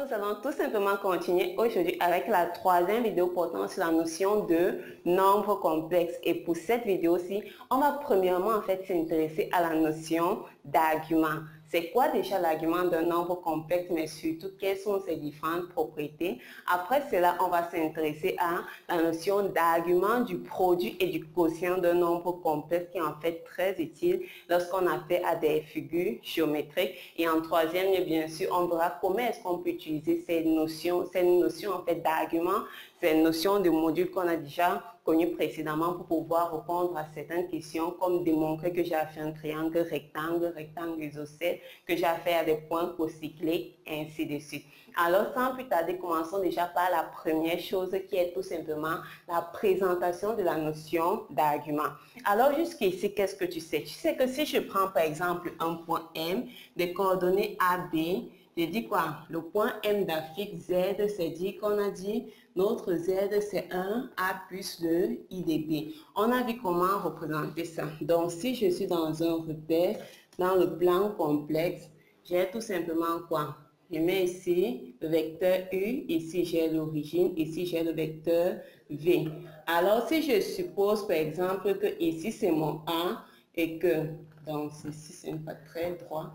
nous allons tout simplement continuer aujourd'hui avec la troisième vidéo portant sur la notion de nombre complexe. Et pour cette vidéo-ci, on va premièrement en fait s'intéresser à la notion d'argument. C'est quoi déjà l'argument d'un nombre complexe, mais surtout quelles sont ses différentes propriétés. Après cela, on va s'intéresser à la notion d'argument du produit et du quotient d'un nombre complexe qui est en fait très utile lorsqu'on a fait à des figures géométriques. Et en troisième, bien sûr, on verra comment est-ce qu'on peut utiliser ces notions en fait d'argument, ces notions de modules qu'on a déjà connues précédemment pour pouvoir répondre à certaines questions, comme démontrer que j'ai fait un triangle rectangle, rectangle isocèle, que j'ai affaire à des points cocycliques, et ainsi de suite. Alors, sans plus tarder, commençons déjà par la première chose qui est tout simplement la présentation de la notion d'argument. Alors, jusqu'ici, qu'est-ce que tu sais? Tu sais que si je prends par exemple un point M, des coordonnées AB, j'ai dit quoi? Le point M d'affixe Z, c'est dit qu'on a dit notre Z c'est 1 A plus le I de B. On a vu comment représenter ça. Donc, si je suis dans un repère, dans le plan complexe, j'ai tout simplement quoi? Je mets ici le vecteur U, ici j'ai l'origine, ici j'ai le vecteur V. Alors, si je suppose par exemple que ici c'est mon A et que, donc ici c'est pas très droit,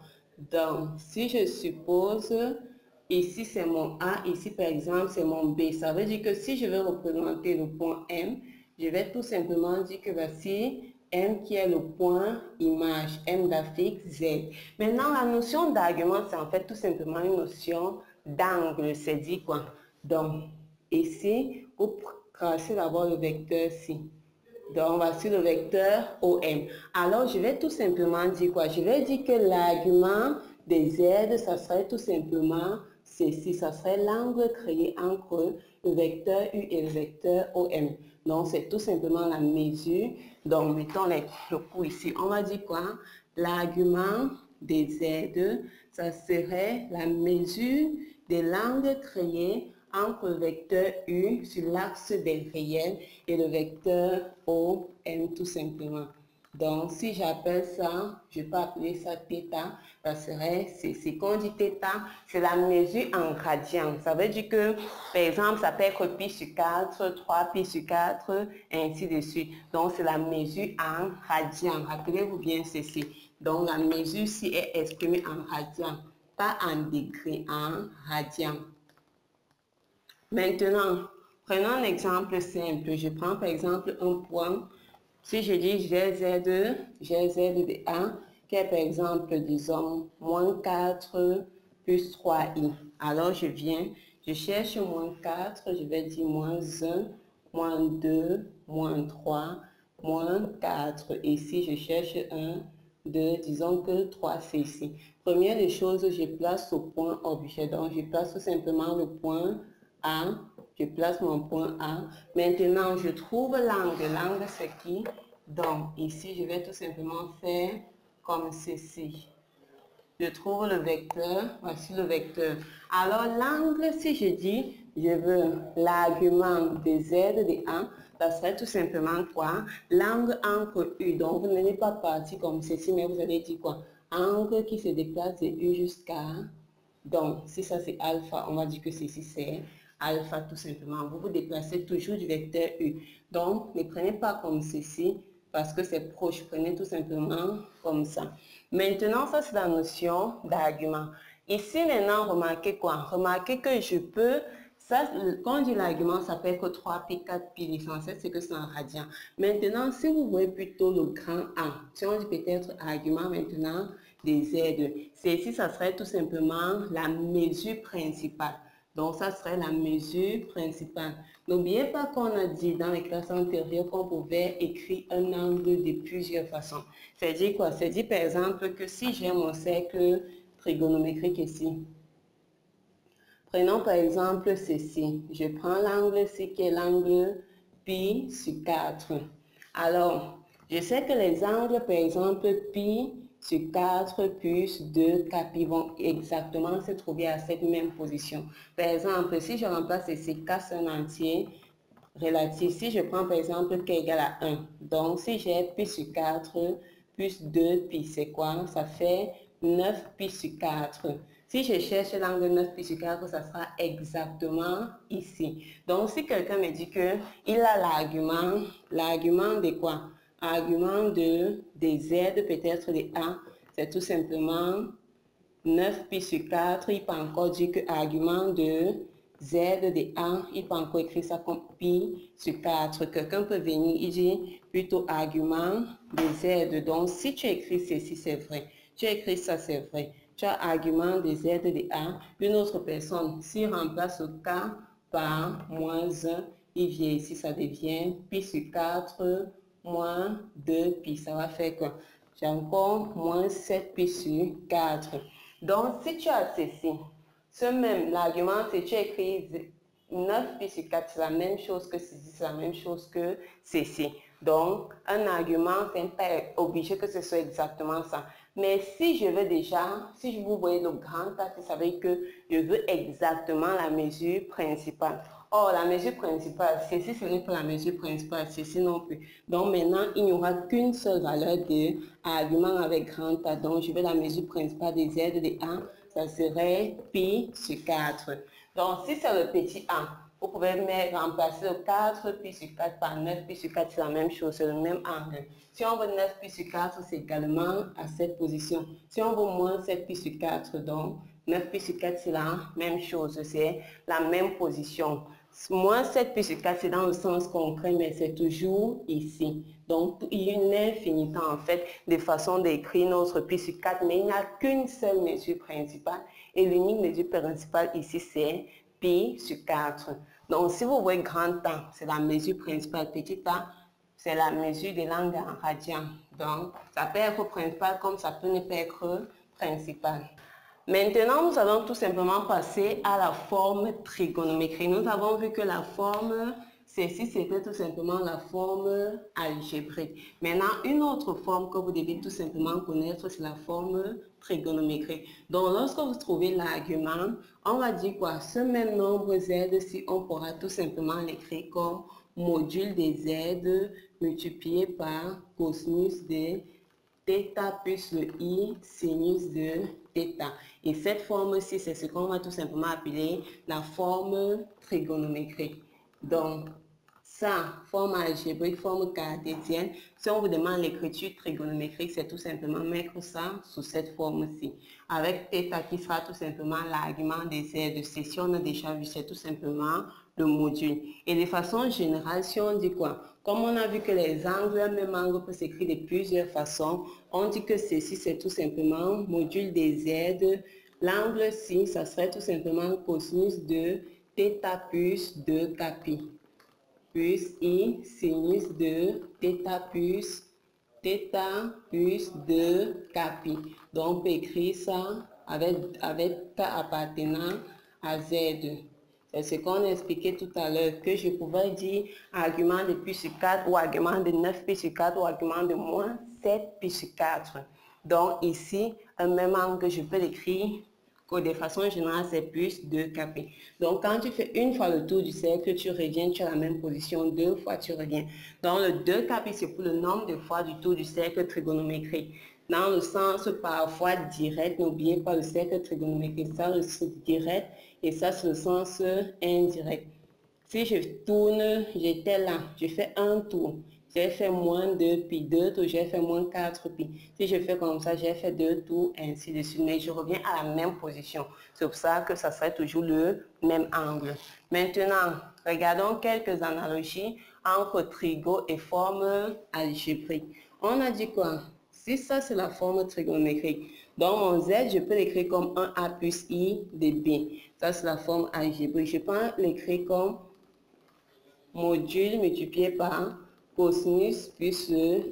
donc si je suppose ici c'est mon A, ici par exemple c'est mon B, ça veut dire que si je veux représenter le point M, je vais tout simplement dire que voici M qui est le point image, M d'affixe Z. Maintenant, la notion d'argument, c'est en fait tout simplement une notion d'angle. C'est dit quoi? Donc, ici, vous tracez d'abord le vecteur ci. Donc, voici le vecteur OM. Alors, je vais tout simplement dire quoi? Je vais dire que l'argument des Z, ça serait tout simplement ceci. Ça serait l'angle créé entre le vecteur U et le vecteur OM. Donc, c'est tout simplement la mesure. Donc, mettons le coup ici. On va dire quoi? L'argument des Z, ça serait la mesure de l'angle créé entre le vecteur U sur l'axe des réels et le vecteur OM tout simplement. Donc, si j'appelle ça, je peux appeler ça θ, ça serait, c'est qu'on dit θ, c'est la mesure en radian. Ça veut dire que, par exemple, ça peut être pi sur 4, 3 pi sur 4, et ainsi de suite. Donc, c'est la mesure en radian. Rappelez-vous bien ceci. Donc, la mesure ici est exprimée en radian, pas en degrés, en radian. Maintenant, prenons un exemple simple. Je prends par exemple un point. Si je dis GZ de A, qui est par exemple, disons, moins 4 plus 3i. Alors, je viens, je cherche moins 4, je vais dire moins 1, moins 2, moins 3, moins 4. Et si je cherche 1, 2, disons que 3, c'est ici. Première des choses, je place au point objet. Donc, je place tout simplement le point A, je place mon point A. Maintenant, je trouve l'angle. L'angle, c'est qui? Donc, ici, je vais tout simplement faire comme ceci. Je trouve le vecteur. Voici le vecteur. Alors, l'angle, si je dis, je veux l'argument de Z de A, ça serait tout simplement quoi? L'angle entre U. Donc, vous n'allez pas partir comme ceci, mais vous allez dire quoi? Angle qui se déplace de U jusqu'à... Donc, si ça c'est alpha, on va dire que ceci c'est alpha tout simplement. Vous vous déplacez toujours du vecteur U. Donc, ne prenez pas comme ceci parce que c'est proche. Prenez tout simplement comme ça. Maintenant, ça c'est la notion d'argument. Ici, maintenant, remarquez quoi? Remarquez que je peux... Ça, quand on dit l'argument, ça peut être 3pi, 4pi. L'essentiel, c'est que c'est en radian. Maintenant, si vous voyez plutôt le grand A, si on dit peut-être argument maintenant des Z, ceci, ça serait tout simplement la mesure principale. Donc, ça serait la mesure principale. N'oubliez pas qu'on a dit dans les classes antérieures qu'on pouvait écrire un angle de plusieurs façons. C'est-à-dire quoi? C'est-à-dire, par exemple, que si j'ai mon cercle trigonométrique ici, prenons par exemple ceci. Je prends l'angle ici qui est l'angle pi sur 4. Alors, je sais que les angles, par exemple, pi sur 4 plus 2 capi vont exactement se trouver à cette même position. Par exemple, si je remplace ici k c'est un entier relatif, si je prends par exemple k égale à 1, donc si j'ai pi sur 4 plus 2 pi, c'est quoi? Ça fait 9 pi sur 4. Si je cherche l'angle 9 pi sur 4, ça sera exactement ici. Donc, si quelqu'un me dit qu'il a l'argument de quoi? Argument des Z, peut-être des A, c'est tout simplement 9 pi sur 4. Il peut encore dire que argument de Z de A, il peut encore écrire ça comme pi sur 4. Quelqu'un peut venir, il dit plutôt argument de Z. Donc, si tu écris ceci, c'est vrai. Tu écris ça, c'est vrai. Tu as argument de Z de A. Une autre personne, s'il remplace le K par moins 1, il vient ici, ça devient pi sur 4 moins 2 pi. Ça va faire que j'ai encore moins 7 pi sur 4. Donc, si tu as ceci, l'argument, si tu écris 9 pi sur 4, c'est la même chose que ceci, c'est la même chose que ceci. Donc, un argument, c'est pas obligé que ce soit exactement ça. Mais si je veux déjà, si vous voyez le grand A, ça veut dire que je veux exactement la mesure principale. Or, la mesure principale, ceci serait pas la mesure principale, ceci non plus. Donc maintenant, il n'y aura qu'une seule valeur de argument avec grand A. Donc, je veux la mesure principale des Z de A, ça serait pi sur 4. Donc, si c'est le petit a, vous pouvez remplacer le 4 pi sur 4 par 9 pi sur 4, c'est la même chose, c'est le même angle. Si on veut 9 pi sur 4, c'est également à cette position. Si on veut moins 7 pi sur 4, donc 9 pi sur 4, c'est la même chose, c'est la même position. Moins 7 pi sur 4, c'est dans le sens concret, mais c'est toujours ici. Donc, il y a une infinité, en fait, de façons d'écrire notre pi sur 4, mais il n'y a qu'une seule mesure principale. Et l'unique mesure principale ici, c'est pi sur 4. Donc, si vous voyez grand A, c'est la mesure principale. Petit a, c'est la mesure de l'angle en radian. Donc, ça peut être principal comme ça peut ne pas être principal. Maintenant, nous allons tout simplement passer à la forme trigonométrique. Nous avons vu que la forme, ceci c'était tout simplement la forme algébrique. Maintenant, une autre forme que vous devez tout simplement connaître, c'est la forme trigonométrique. Donc, lorsque vous trouvez l'argument, on va dire quoi? Ce même nombre Z, si on pourra tout simplement l'écrire comme module des Z multiplié par cosinus de θ plus le i sinus de θ. Et cette forme-ci, c'est ce qu'on va tout simplement appeler la forme trigonométrique. Donc, ça, forme algébrique, forme cartésienne, si on vous demande l'écriture trigonométrique, c'est tout simplement mettre ça sous cette forme-ci. Avec θ qui sera tout simplement l'argument des Z de C. Si on a déjà vu, c'est tout simplement le module. Et de façon générale, si on dit quoi? Comme on a vu que les angles, un même angle peut s'écrire de plusieurs façons, on dit que ceci, c'est tout simplement module des Z. L'angle-ci, ça serait tout simplement cosinus de θ plus 2 pi plus i sinus de θ plus 2 pi. Donc, on peut écrire ça avec K appartenant à Z. C'est ce qu'on a expliqué tout à l'heure, que je pouvais dire argument de pi sur 4 ou argument de 9 pi sur 4 ou argument de moins 7 pi sur 4. Donc ici, un même angle, je peux l'écrire que de façon générale, c'est plus 2 pi. Donc quand tu fais une fois le tour du cercle, tu reviens, tu as la même position, deux fois tu reviens. Donc le 2 pi, c'est pour le nombre de fois du tour du cercle trigonométrique. Dans le sens parfois direct, n'oubliez pas le cercle trigonométrique, ça le sens direct et ça c'est le sens indirect. Si je tourne, j'étais là, je fais un tour, j'ai fait moins 2 pi, 2 tours, j'ai fait moins 4 pi. Si je fais comme ça, j'ai fait 2 tours, ainsi de suite, mais je reviens à la même position. C'est pour ça que ça serait toujours le même angle. Maintenant, regardons quelques analogies entre trigo et forme algébrique. On a dit quoi? Si ça, c'est la forme trigonométrique. Donc, mon Z, je peux l'écrire comme 1A plus I de B. Ça, c'est la forme algébrique. Je peux l'écrire comme module multiplié par cosinus plus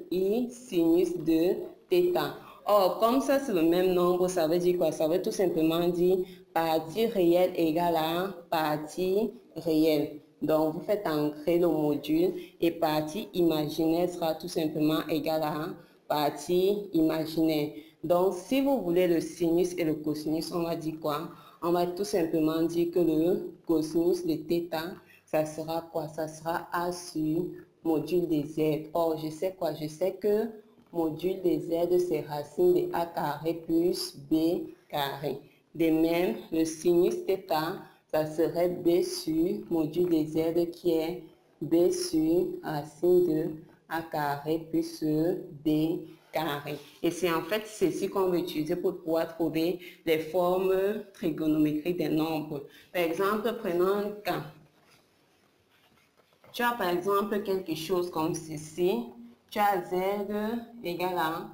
I sinus de θ. Or, comme ça, c'est le même nombre, ça veut dire quoi? Ça veut tout simplement dire partie réelle égale à partie réelle. Donc, vous faites entrer le module et partie imaginaire sera tout simplement égale à partie imaginaire. Donc, si vous voulez le sinus et le cosinus, on va dire quoi? On va tout simplement dire que le cosinus de θ, ça sera quoi? Ça sera A sur module des Z. Or, je sais quoi? Je sais que module des Z, c'est racine de A carré plus B carré. De même, le sinus θ, ça serait B sur module des z qui est B sur racine de A carré plus B carré. Et c'est en fait ceci qu'on va utiliser pour pouvoir trouver les formes trigonométriques des nombres. Par exemple, prenons un cas. Tu as par exemple quelque chose comme ceci. Tu as z égale à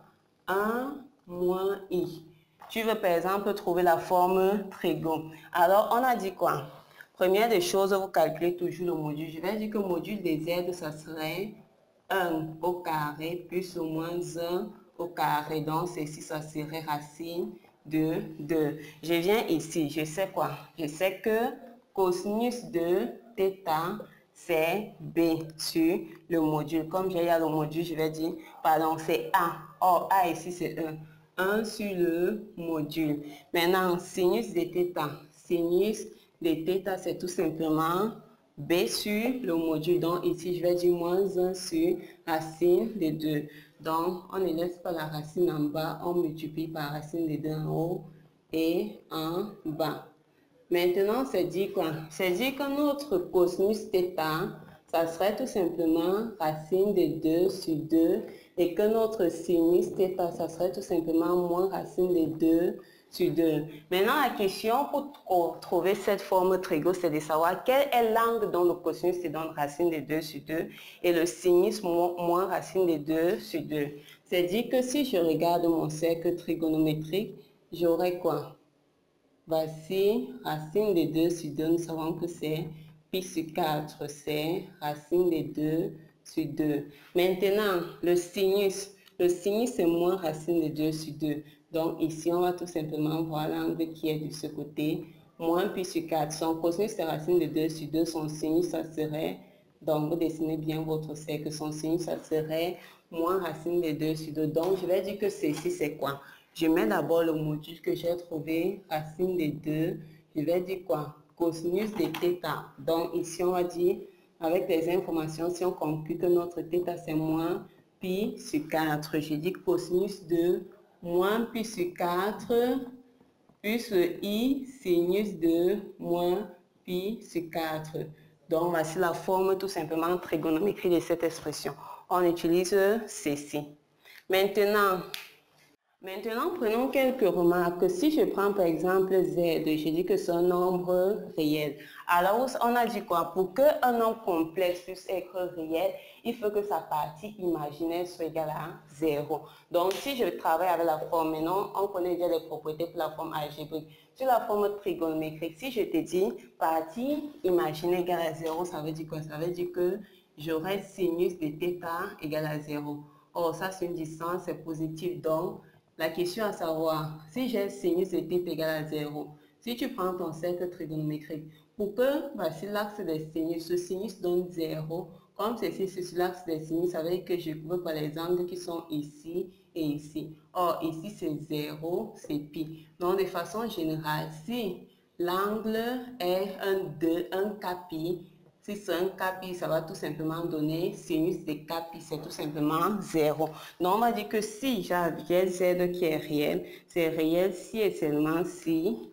1 moins i. Tu veux par exemple trouver la forme trigon. Alors on a dit quoi? Première des choses, vous calculez toujours le module. Je vais dire que le module des z, ça serait 1 au carré plus ou moins 1 au carré. Donc ceci, ça serait racine de 2. Je viens ici, je sais quoi? Je sais que cosinus de θ, c'est B sur le module. Comme j'ai le module, je vais dire, pardon, c'est A. Or, A ici, c'est 1 sur le module. Maintenant, sinus de θ. Sinus de θ, c'est tout simplement B sur le module. Donc, ici, je vais dire moins 1 sur racine de 2. Donc, on ne laisse pas la racine en bas, on multiplie par racine de 2 en haut et en bas. Maintenant, c'est dit quoi? C'est dit que notre cosinus θ, ça serait tout simplement racine de 2 sur 2 et que notre sinus θ, ça serait tout simplement moins racine de 2 sur 2. Maintenant, la question pour trouver cette forme trigo, c'est de savoir quel est l'angle dont le cosinus te donne racine de 2 sur 2 et le sinus moins racine de 2 sur 2. C'est dit que si je regarde mon cercle trigonométrique, j'aurai quoi? Voici racine de 2 sur 2, nous savons que c'est pi sur 4, c'est racine de 2 sur 2. Maintenant, le sinus c'est moins racine de 2 sur 2. Donc ici, on va tout simplement voir l'angle qui est de ce côté, moins pi sur 4. Son cosinus c'est racine de 2 sur 2, son sinus ça serait, donc vous dessinez bien votre cercle, son sinus ça serait moins racine de 2 sur 2. Donc je vais dire que ceci c'est quoi? Je mets d'abord le module que j'ai trouvé, racine de 2. Je vais dire quoi? Cosinus de θ. Donc ici, on va dire, avec les informations, si on compute que notre θ, c'est moins pi sur 4. Je dis cosinus de moins pi sur 4 plus i sinus de moins pi sur 4. Donc voici la forme tout simplement trigonométrique de cette expression. On utilise ceci. Maintenant, prenons quelques remarques. Si je prends par exemple Z, je dis que c'est un nombre réel. Alors, on a dit quoi? Pour qu'un nombre complexe puisse être réel, il faut que sa partie imaginaire soit égale à 0. Donc, si je travaille avec la forme, maintenant, on connaît déjà les propriétés pour la forme algébrique. Sur la forme trigonométrique, si je te dis partie imaginaire égale à 0, ça veut dire quoi? Ça veut dire que j'aurai sinus de θ égale à 0. Or, ça, c'est une distance, c'est positif. Donc, la question à savoir, si j'ai sinus de θ égale à 0, si tu prends ton cercle trigonométrique, pour que, voici l'axe des sinus, ce sinus donne 0, comme ceci, c'est sur l'axe des sinus, ça veut dire que je peux par les angles qui sont ici et ici. Or, ici c'est 0, c'est pi. Donc, de façon générale, si l'angle est un capi, si c'est un capi, ça va tout simplement donner sinus de capi, c'est tout simplement 0. Donc, on va dire que si j'ai z qui est réel, c'est réel si et seulement si,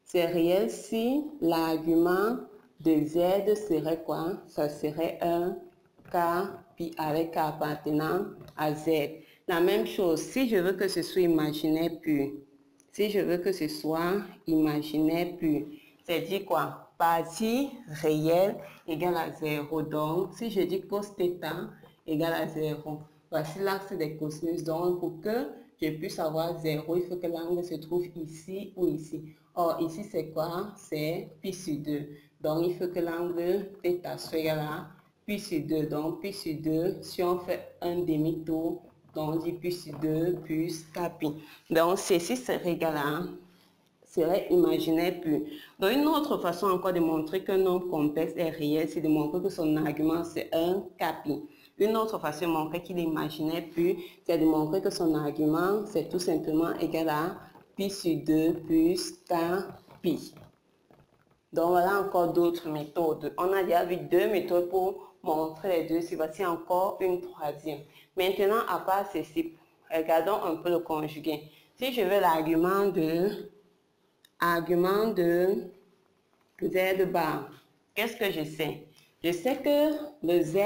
c'est réel si l'argument de z serait quoi? Ça serait un capi avec appartenant à z. La même chose, si je veux que ce soit imaginaire pur, si je veux que ce soit imaginaire pur, c'est dire quoi? Partie réelle égale à 0. Donc, si je dis cos θ égale à 0, voici l'axe des cosinus. Donc, pour que je puisse avoir 0, il faut que l'angle se trouve ici ou ici. Or, ici, c'est quoi? C'est pi sur 2. Donc, il faut que l'angle θ soit égal à pi sur 2. Donc, pi sur 2, si on fait un demi-tour, donc on dit pi sur 2 plus kpi. Donc, ceci serait égal à serait imaginaire pur. Donc, une autre façon encore de montrer qu'un nombre complexe est réel, c'est de montrer que son argument, c'est un capi. Une autre façon de montrer qu'il est imaginaire pur, c'est de montrer que son argument, c'est tout simplement égal à pi sur 2 plus kpi. Donc, voilà encore d'autres méthodes. On a déjà vu deux méthodes pour montrer les deux. Si voici encore une troisième. Maintenant, à part ceci, regardons un peu le conjugué. Si je veux l'argument de argument de Z bar. Qu'est-ce que je sais? Je sais que le Z,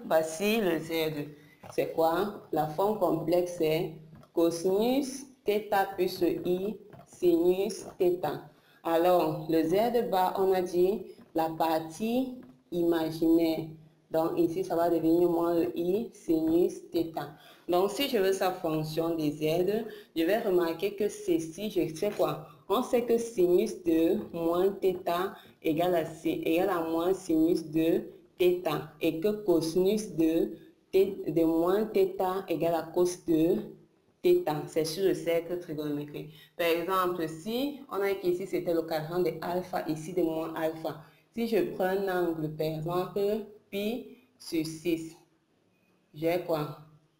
voici le Z. C'est quoi? La forme complexe est cosinus θ plus I sinus θ. Alors, le Z bar, on a dit la partie imaginaire. Donc ici, ça va devenir moins le I sinus θ. Donc si je veux sa fonction des Z, je vais remarquer que ceci, je sais quoi? On sait que sinus de moins θ égale à moins sinus de θ et que cosinus de moins θ égale à cos de θ. C'est sur le cercle trigonométrique. Par exemple, si on a qu'ici c'était le quadrant de alpha, ici de moins alpha. Si je prends un angle, par exemple, pi sur 6, j'ai quoi?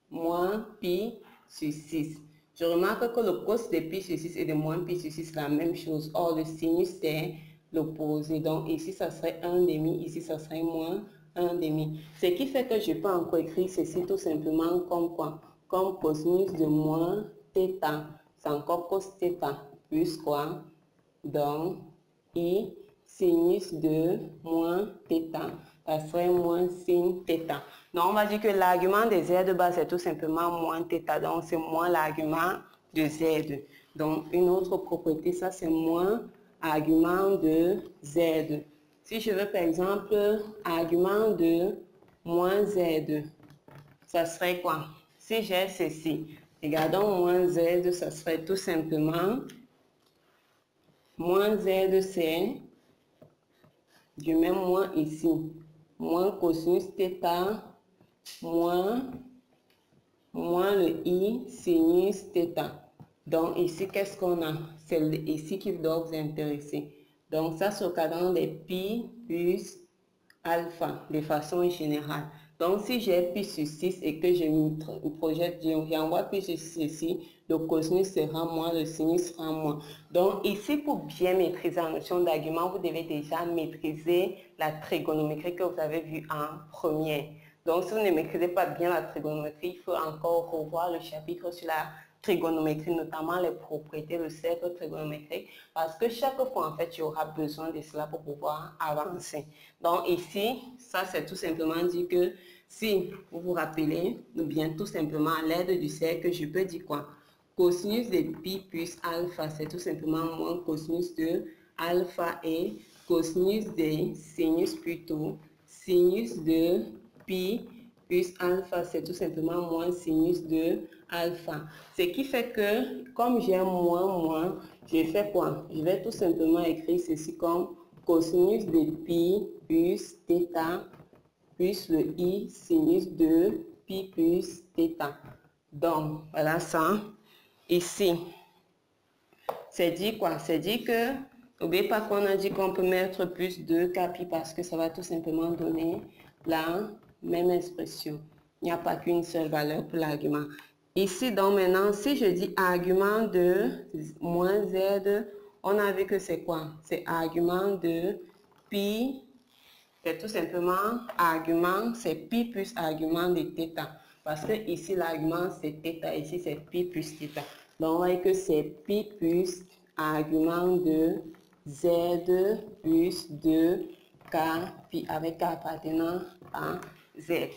Moins pi sur 6. Je remarque que le cos de pi sur 6 et de moins pi sur 6, la même chose. Or, le sinus, c'est l'opposé. Donc, ici, ça serait 1,5. Ici, ça serait moins 1,5. Ce qui fait que je peux encore écrire ceci tout simplement comme quoi? Comme cosinus de moins θ. C'est encore cos θ plus quoi? Donc, I sinus de moins θ. Ça serait moins sin θ. Donc, on va dire que l'argument de Z de base, c'est tout simplement moins θ. Donc, c'est moins l'argument de Z. Donc, une autre propriété, ça, c'est moins argument de Z. Si je veux, par exemple, argument de moins Z, ça serait quoi? Si j'ai ceci, regardons moins Z, ça serait tout simplement moins Z, c'est, je mets moins ici, moins cosinus θ, moins le I sinus θ. Donc ici, qu'est-ce qu'on a? C'est ici qui doit vous intéresser. Donc ça, c'est au cadran des pi plus alpha, de façon générale. Donc si j'ai pi sur 6 et que je me projette, j'envoie pi sur 6 ici, le cosinus sera moins, le sinus sera moins. Donc ici, pour bien maîtriser la notion d'argument, vous devez déjà maîtriser la trigonométrie que vous avez vue en première. Donc si vous ne maîtrisez pas bien la trigonométrie, il faut encore revoir le chapitre sur la trigonométrie, notamment les propriétés du cercle trigonométrique, parce que chaque fois, en fait, tu auras besoin de cela pour pouvoir avancer. Donc ici, ça c'est tout simplement dit que si vous vous rappelez, ou bien tout simplement à l'aide du cercle, je peux dire quoi? Cosinus de pi plus alpha, c'est tout simplement moins cosinus de alpha et cosinus de sinus plutôt, sinus de pi plus alpha, c'est tout simplement moins sinus de alpha. Ce qui fait que, comme j'ai moins, je fais quoi? Je vais tout simplement écrire ceci comme cosinus de pi plus θ plus le I sinus de pi plus θ. Donc, voilà ça. Ici, c'est dit quoi? C'est dit que, n'oubliez pas qu'on a dit qu'on peut mettre plus de pi parce que ça va tout simplement donner la même expression. Il n'y a pas qu'une seule valeur pour l'argument. Ici, donc maintenant, si je dis argument de moins Z, on a vu que c'est quoi? C'est argument de pi, c'est tout simplement argument, c'est pi plus argument de θ. Parce que ici, l'argument, c'est θ, ici, c'est pi plus θ. Donc, on voit que c'est pi plus argument de Z plus 2K, pi avec K appartenant à Z.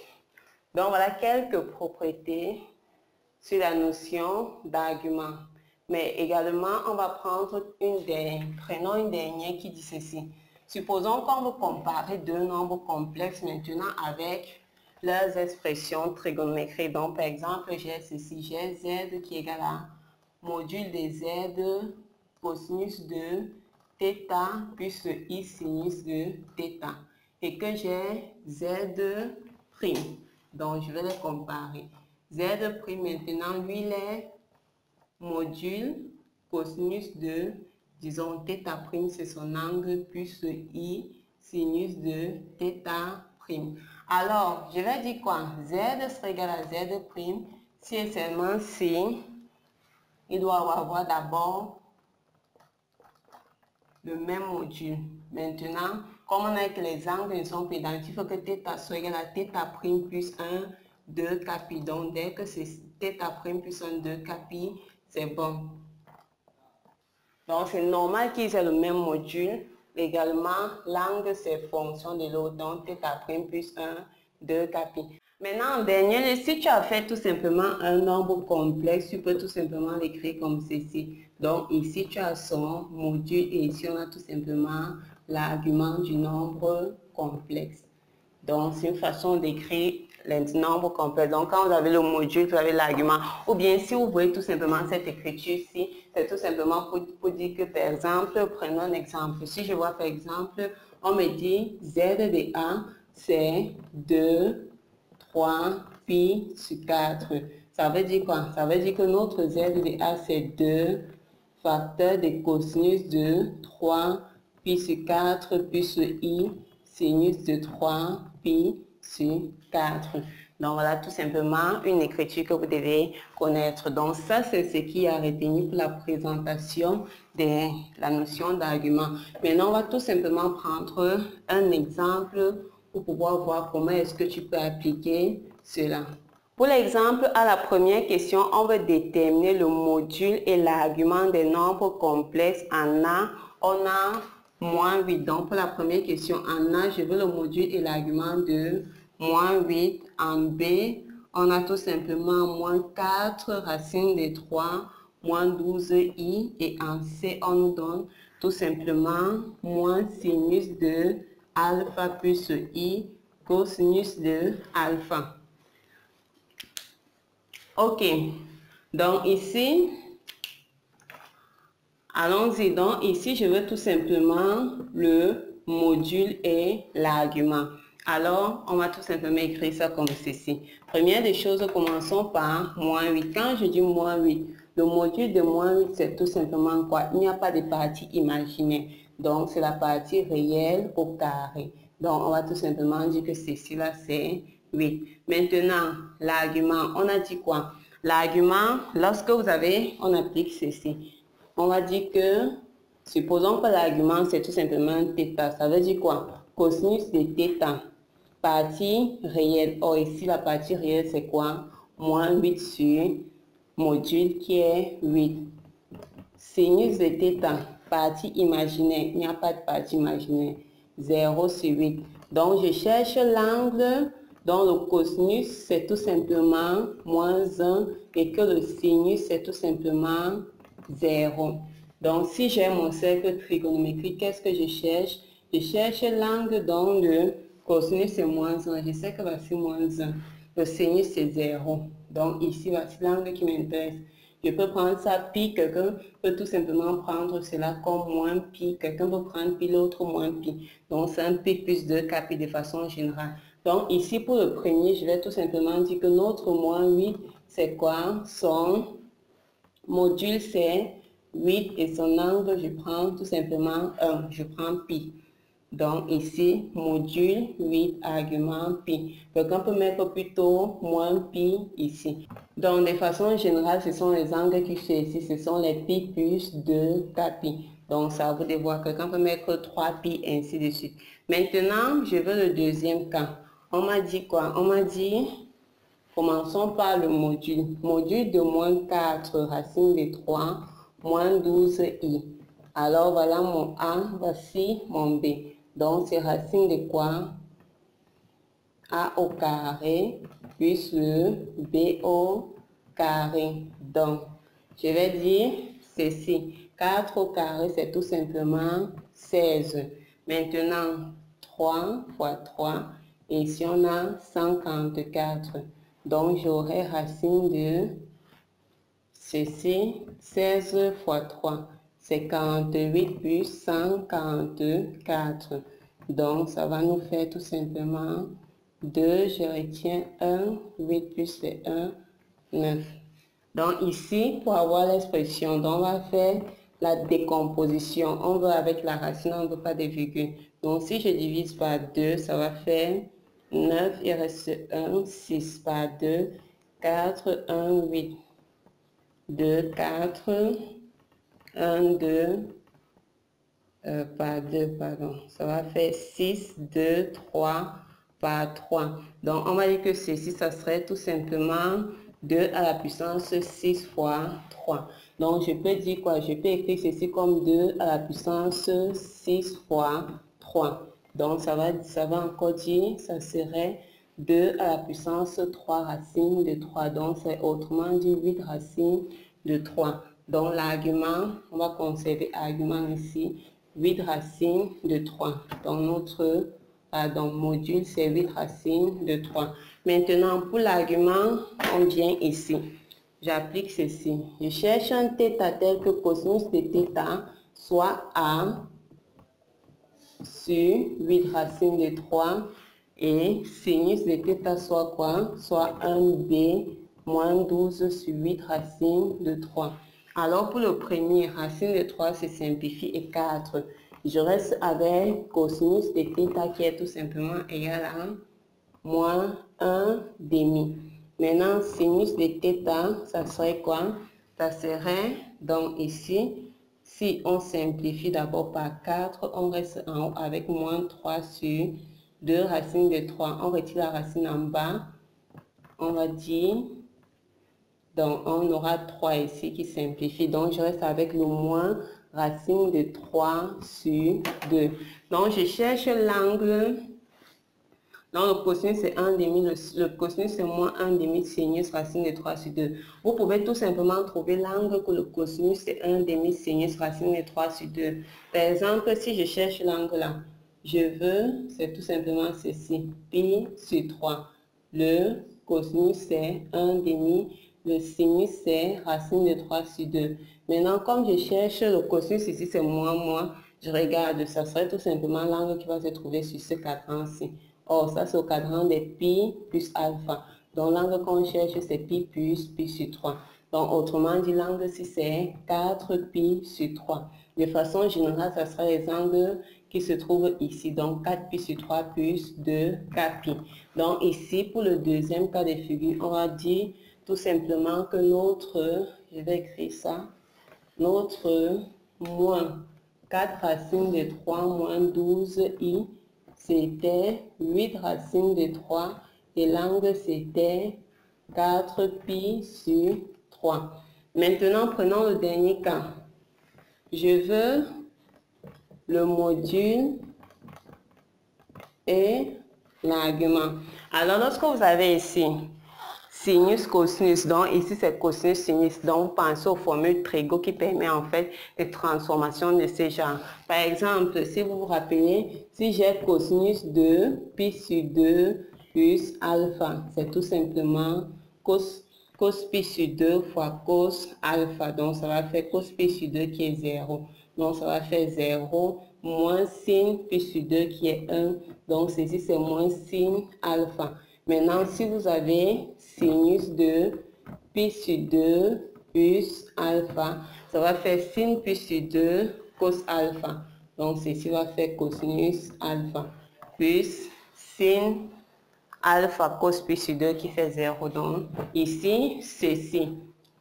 Donc, voilà quelques propriétés sur la notion d'argument. Mais également, on va prendre prenons une dernière qui dit ceci. Supposons qu'on veut comparer deux nombres complexes maintenant avec leurs expressions trigonométriques. Donc, par exemple, j'ai ceci, j'ai Z qui est égal à module de Z cosinus de θ plus I sinus de θ. Et que j'ai Z'. Donc, je vais les comparer. Z' maintenant, lui, il est module cosinus de, disons, θ', c'est son angle, plus I sinus de θ'. Alors, je vais dire quoi? Z serait égal à Z', si et seulement si il doit avoir d'abord le même module. Maintenant, comme on a que les angles ne sont pas identiques, il faut que θ soit égal à θ' plus 1, 2 pi. Donc, dès que c'est θ' plus 1, 2 pi, c'est bon. Donc, c'est normal qu'ils aient le même module. Également, l'angle, c'est fonction de l'autre. Donc, θ' plus 1, 2 kπ. Maintenant, en dernier, si tu as fait tout simplement un nombre complexe, tu peux tout simplement l'écrire comme ceci. Donc, ici, tu as son module et ici, on a tout simplement l'argument du nombre complexe. Donc, c'est une façon d'écrire les nombres complexes. Donc, quand vous avez le module, vous avez l'argument. Ou bien, si vous voyez tout simplement cette écriture-ci, c'est tout simplement pour dire que, par exemple, prenons un exemple. Si je vois, par exemple, on me dit Z de A, c'est 2, 3, pi sur 4. Ça veut dire quoi? Ça veut dire que notre Z de A, c'est 2 facteur de cosinus de 3 pi sur 4 plus I sinus de 3 pi sur 4. Donc voilà tout simplement une écriture que vous devez connaître. Donc ça c'est ce qui est retenu pour la présentation de la notion d'argument. Maintenant on va tout simplement prendre un exemple pour pouvoir voir comment est-ce que tu peux appliquer cela. Pour l'exemple, à la première question, on va déterminer le module et l'argument des nombres complexes en A. On a moins 8. Donc, pour la première question en A, je veux le module et l'argument de moins 8. En B, on a tout simplement moins 4 racine de 3, moins 12i. Et en C, on nous donne tout simplement moins sinus de alpha plus i cosinus de alpha. Ok, donc ici, allons-y. Donc ici, je veux tout simplement le module et l'argument. Alors, on va tout simplement écrire ça comme ceci. Première des choses, commençons par moins 8. Quand je dis moins 8, le module de moins 8, c'est tout simplement quoi? Il n'y a pas de partie imaginaire. Donc, c'est la partie réelle au carré. Donc, on va tout simplement dire que ceci là, c'est 8. Maintenant, l'argument, on a dit quoi? L'argument, lorsque on applique ceci, on va dire que, supposons que l'argument, c'est tout simplement θ. Ça veut dire quoi? Cosinus de θ, partie réelle. Or, ici, la partie réelle, c'est quoi? Moins 8 sur module qui est 8. Sinus de θ, partie imaginaire. Il n'y a pas de partie imaginaire. 0 sur 8. Donc, je cherche l'angle dont le cosinus, c'est tout simplement moins 1 et que le sinus, c'est tout simplement 0. Donc, si j'ai mon cercle trigonométrique, qu'est-ce que je cherche? Je cherche l'angle dont le cosinus est moins 1. Je sais que voici moins 1. Le sinus, c'est 0. Donc, ici, voici l'angle qui m'intéresse. Je peux prendre ça pi, quelqu'un peut tout simplement prendre cela comme moins pi, quelqu'un peut prendre pi, l'autre moins pi. Donc c'est un pi plus 2 kπ de façon générale. Donc ici pour le premier, je vais tout simplement dire que notre moins 8, c'est quoi? Son module c'est 8 et son angle, je prends tout simplement 1, je prends pi. Donc ici, module 8, argument pi. Donc on peut mettre plutôt moins pi ici. Donc de façon générale, ce sont les angles qui sont ici, ce sont les pi plus 2 kπ. Donc ça vous devez voir que quand on peut mettre 3 pi ainsi de suite. Maintenant, je veux le deuxième cas. On m'a dit quoi? On m'a dit, commençons par le module. Module de moins 4 racine de 3, moins 12i. Alors voilà mon A, voici mon B. Donc, c'est racine de quoi? A au carré plus le B au carré. Donc, je vais dire ceci. 4 au carré, c'est tout simplement 16. Maintenant, 3 fois 3. Et ici, on a 144. Donc, j'aurai racine de ceci, 16 fois 3. C'est 48 plus 144. Donc, ça va nous faire tout simplement 2, je retiens 1, 8 plus le 1, 9. Donc, ici, pour avoir l'expression, on va faire la décomposition. On veut avec la racine, on ne veut pas de virgule. Donc, si je divise par 2, ça va faire 9, il reste 1, 6 par 2, 4, 1, 8. 2, 4, 1, 2, par 2, pardon. Ça va faire 6, 2, 3 par 3. Donc, on va dire que ceci, ça serait tout simplement 2 à la puissance 6 fois 3. Donc, je peux dire quoi? Je peux écrire ceci comme 2 à la puissance 6 fois 3. Donc, ça va encore dire, ça serait 2 à la puissance 3 racines de 3. Donc, c'est autrement dit 8 racines de 3. Donc, l'argument, on va conserver argument ici, 8 racines de 3. Donc, notre module, c'est 8 racines de 3. Maintenant, pour l'argument, on vient ici. J'applique ceci. Je cherche un θ tel que cosinus de θ soit A sur 8 racines de 3 et sinus de θ soit quoi? Soit 1b moins 12 sur 8 racines de 3. Alors pour le premier, racine de 3 se simplifie et 4. Je reste avec cosinus de θ qui est tout simplement égal à moins 1 demi. Maintenant, sinus de θ, ça serait quoi? Ça serait, donc ici, si on simplifie d'abord par 4, on reste en haut avec moins 3 sur 2 racines de 3. On retire la racine en bas. On va dire, donc on aura 3 ici qui simplifie. Donc je reste avec le moins racine de 3 sur 2. Donc je cherche l'angle. Donc, le cosinus, c'est 1 demi. Le cosinus, c'est moins 1 demi sinus racine de 3 sur 2. Vous pouvez tout simplement trouver l'angle que le cosinus, c'est 1 demi sinus racine de 3 sur 2. Par exemple, si je cherche l'angle là, je veux, c'est tout simplement ceci, pi sur 3. Le cosinus, c'est 1 demi. Le sinus, c'est racine de 3 sur 2. Maintenant, comme je cherche le cosinus ici, c'est moins, je regarde, ça serait tout simplement l'angle qui va se trouver sur ce cadran-ci. Or, ça, c'est au cadran des pi plus alpha. Donc, l'angle qu'on cherche, c'est pi plus pi sur 3. Donc, autrement dit, l'angle ici, c'est 4 pi sur 3. De façon générale, ça sera les angles qui se trouvent ici. Donc, 4 pi sur 3 plus 2 4 pi. Donc, ici, pour le deuxième cas de figure, on va dire tout simplement que notre, je vais écrire ça, notre moins 4 racines de 3 moins 12i, c'était 8 racines de 3 et l'angle c'était 4 pi sur 3. Maintenant, prenons le dernier cas. Je veux le module et l'argument. Alors, lorsque vous avez ici sinus, cosinus, donc ici c'est cosinus, sinus, donc pensez aux formules Trégo qui permet en fait des transformations de ce genre. Par exemple, si vous vous rappelez, si j'ai cosinus de pi sur 2 plus alpha, c'est tout simplement cos pi sur 2 fois cos alpha, donc ça va faire cos pi sur 2 qui est 0, donc ça va faire 0 moins sin pi sur 2 qui est 1, donc ceci c'est moins sin alpha. Maintenant, si vous avez sinus de pi sur 2 plus alpha, ça va faire sin pi sur 2 cos alpha. Donc, ceci va faire cosinus alpha plus sin alpha cos pi sur 2 qui fait 0. Donc, ici, ceci.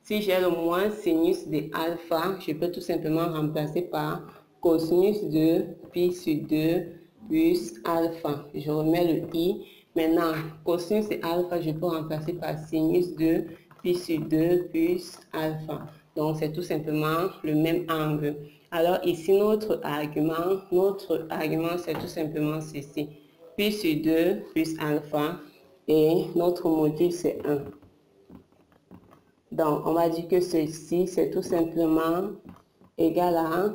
Si j'ai le moins sinus de alpha, je peux tout simplement remplacer par cosinus de pi sur 2 plus alpha. Je remets le i. Maintenant, cosinus de alpha, je peux remplacer par sinus de pi sur 2 plus alpha. Donc, c'est tout simplement le même angle. Alors, ici, notre argument, c'est tout simplement ceci. Pi sur 2 plus alpha et notre module, c'est 1. Donc, on va dire que ceci, c'est tout simplement égal à,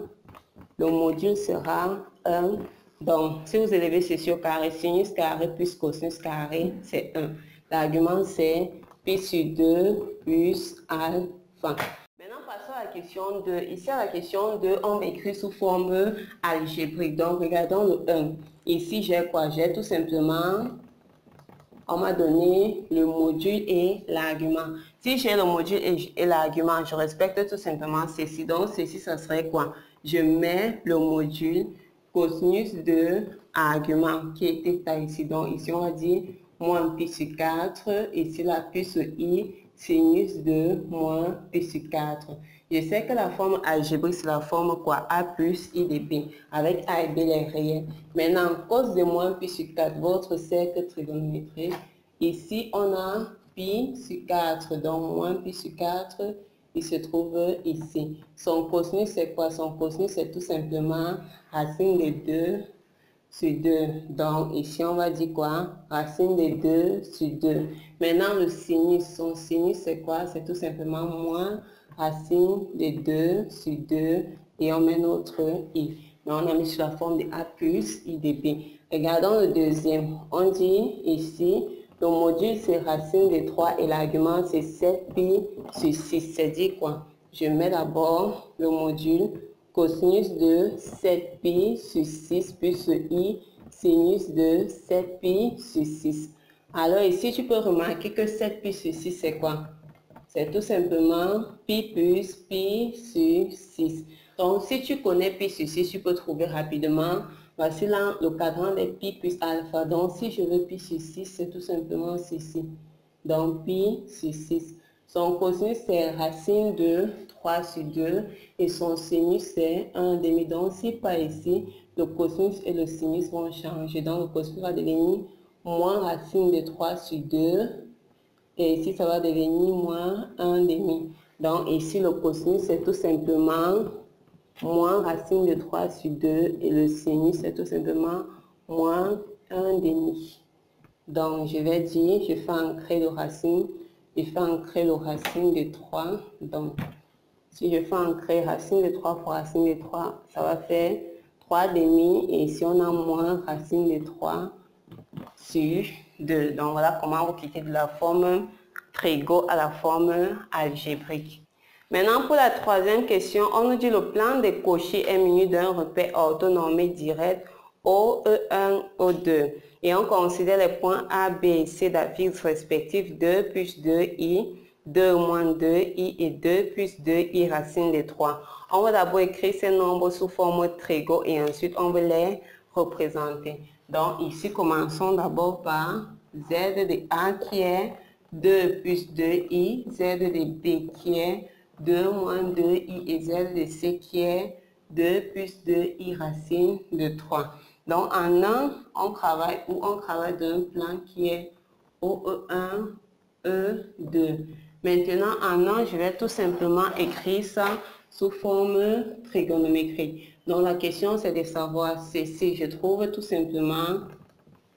le module sera 1. Donc, si vous élevez ceci au carré, sinus carré plus cosinus carré, c'est 1. L'argument, c'est pi sur 2 plus alpha. Maintenant, passons à la question 2. Ici, à la question 2, on écrit sous forme algébrique. Donc, regardons le 1. Ici, j'ai quoi? J'ai tout simplement, on m'a donné le module et l'argument. Si j'ai le module et l'argument, je respecte tout simplement ceci. Donc, ceci, ça serait quoi? Je mets le module cosinus de argument qui était ici. Donc, ici, on va dire moins pi sur 4. Ici, la pi sur i, sinus de moins pi sur 4. Je sais que la forme algébrique, c'est la forme quoi? A plus I de B, avec A et B les réels. Maintenant, cos de moins pi sur 4, votre cercle trigonométrique. Ici, on a pi sur 4, donc moins pi sur 4 il se trouve ici. Son cosinus, c'est quoi? Son cosinus, c'est tout simplement racine de 2 sur 2. Donc, ici, on va dire quoi? Racine de 2 sur 2. Maintenant, le sinus, son sinus, c'est quoi? C'est tout simplement moins racine de 2 sur 2 et on met notre i. Mais on a mis sur la forme de a plus i de b. Regardons le deuxième. On dit ici, le module, c'est racine de 3 et l'argument, c'est 7pi sur 6. C'est-à-dire quoi? Je mets d'abord le module cosinus de 7pi sur 6 plus i sinus de 7pi sur 6. Alors ici, tu peux remarquer que 7pi sur 6, c'est quoi? C'est tout simplement pi plus pi sur 6. Donc, si tu connais pi sur 6, tu peux trouver rapidement. Voici là le cadran des pi plus alpha. Donc, si je veux pi sur 6, c'est tout simplement ceci. Donc, pi sur 6. Son cosinus, c'est racine de 3 sur 2 et son sinus, c'est 1,5. Donc, si par ici, le cosinus et le sinus vont changer. Donc, le cosinus va devenir moins racine de 3 sur 2. Et ici, ça va devenir moins 1,5. Donc, ici, le cosinus, c'est tout simplement moins racine de 3 sur 2. Et le sinus, c'est tout simplement moins 1,5. Donc, je vais dire, je fais ancrer le racine. Je fais ancrer le racine de 3. Donc, si je fais ancrer racine de 3 fois racine de 3, ça va faire 3,5. Et ici, on a moins racine de 3 sur 2. Donc voilà comment vous quittez de la forme trigo à la forme algébrique. Maintenant pour la troisième question, on nous dit le plan de Cauchy est muni d'un repère orthonormé direct OE1, O2 et on considère les points A, B et C d'affixes respectifs 2 plus 2i, 2 moins 2i et 2 plus 2i racine de 3. On va d'abord écrire ces nombres sous forme trigo et ensuite on va les représenter. Donc ici, commençons d'abord par z de A qui est 2 plus 2i, z de B qui est 2 moins 2i et z de C qui est 2 plus 2i racine de 3. Donc en un, on travaille d'un plan qui est OE1, E2. Maintenant en un, je vais tout simplement écrire ça sous forme trigonométrique. Donc la question c'est de savoir si je trouve tout simplement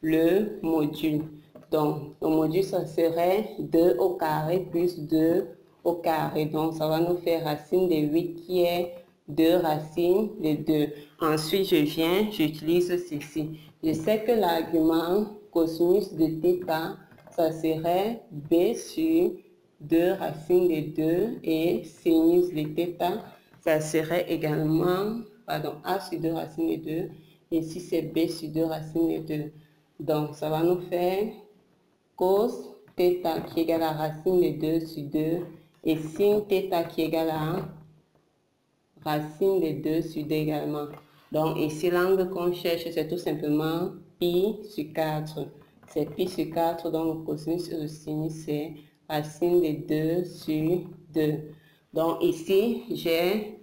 le module. Donc le module ça serait 2 au carré plus 2 au carré. Donc ça va nous faire racine de 8 qui est 2 racines de 2. Ensuite j'utilise ceci. Je sais que l'argument cosinus de θ ça serait b sur 2 racines de 2 et sinus de θ, ça serait également, a sur 2 racines de 2, et ici c'est b sur 2 racines de 2. Donc ça va nous faire cos θ qui est égal à racine de 2 sur 2 et sin θ qui est égal à racine de 2 sur 2 également. Donc ici l'angle qu'on cherche c'est tout simplement pi sur 4. C'est pi sur 4, donc le cosinus et le sinus c'est racine de 2 sur 2. Donc ici j'ai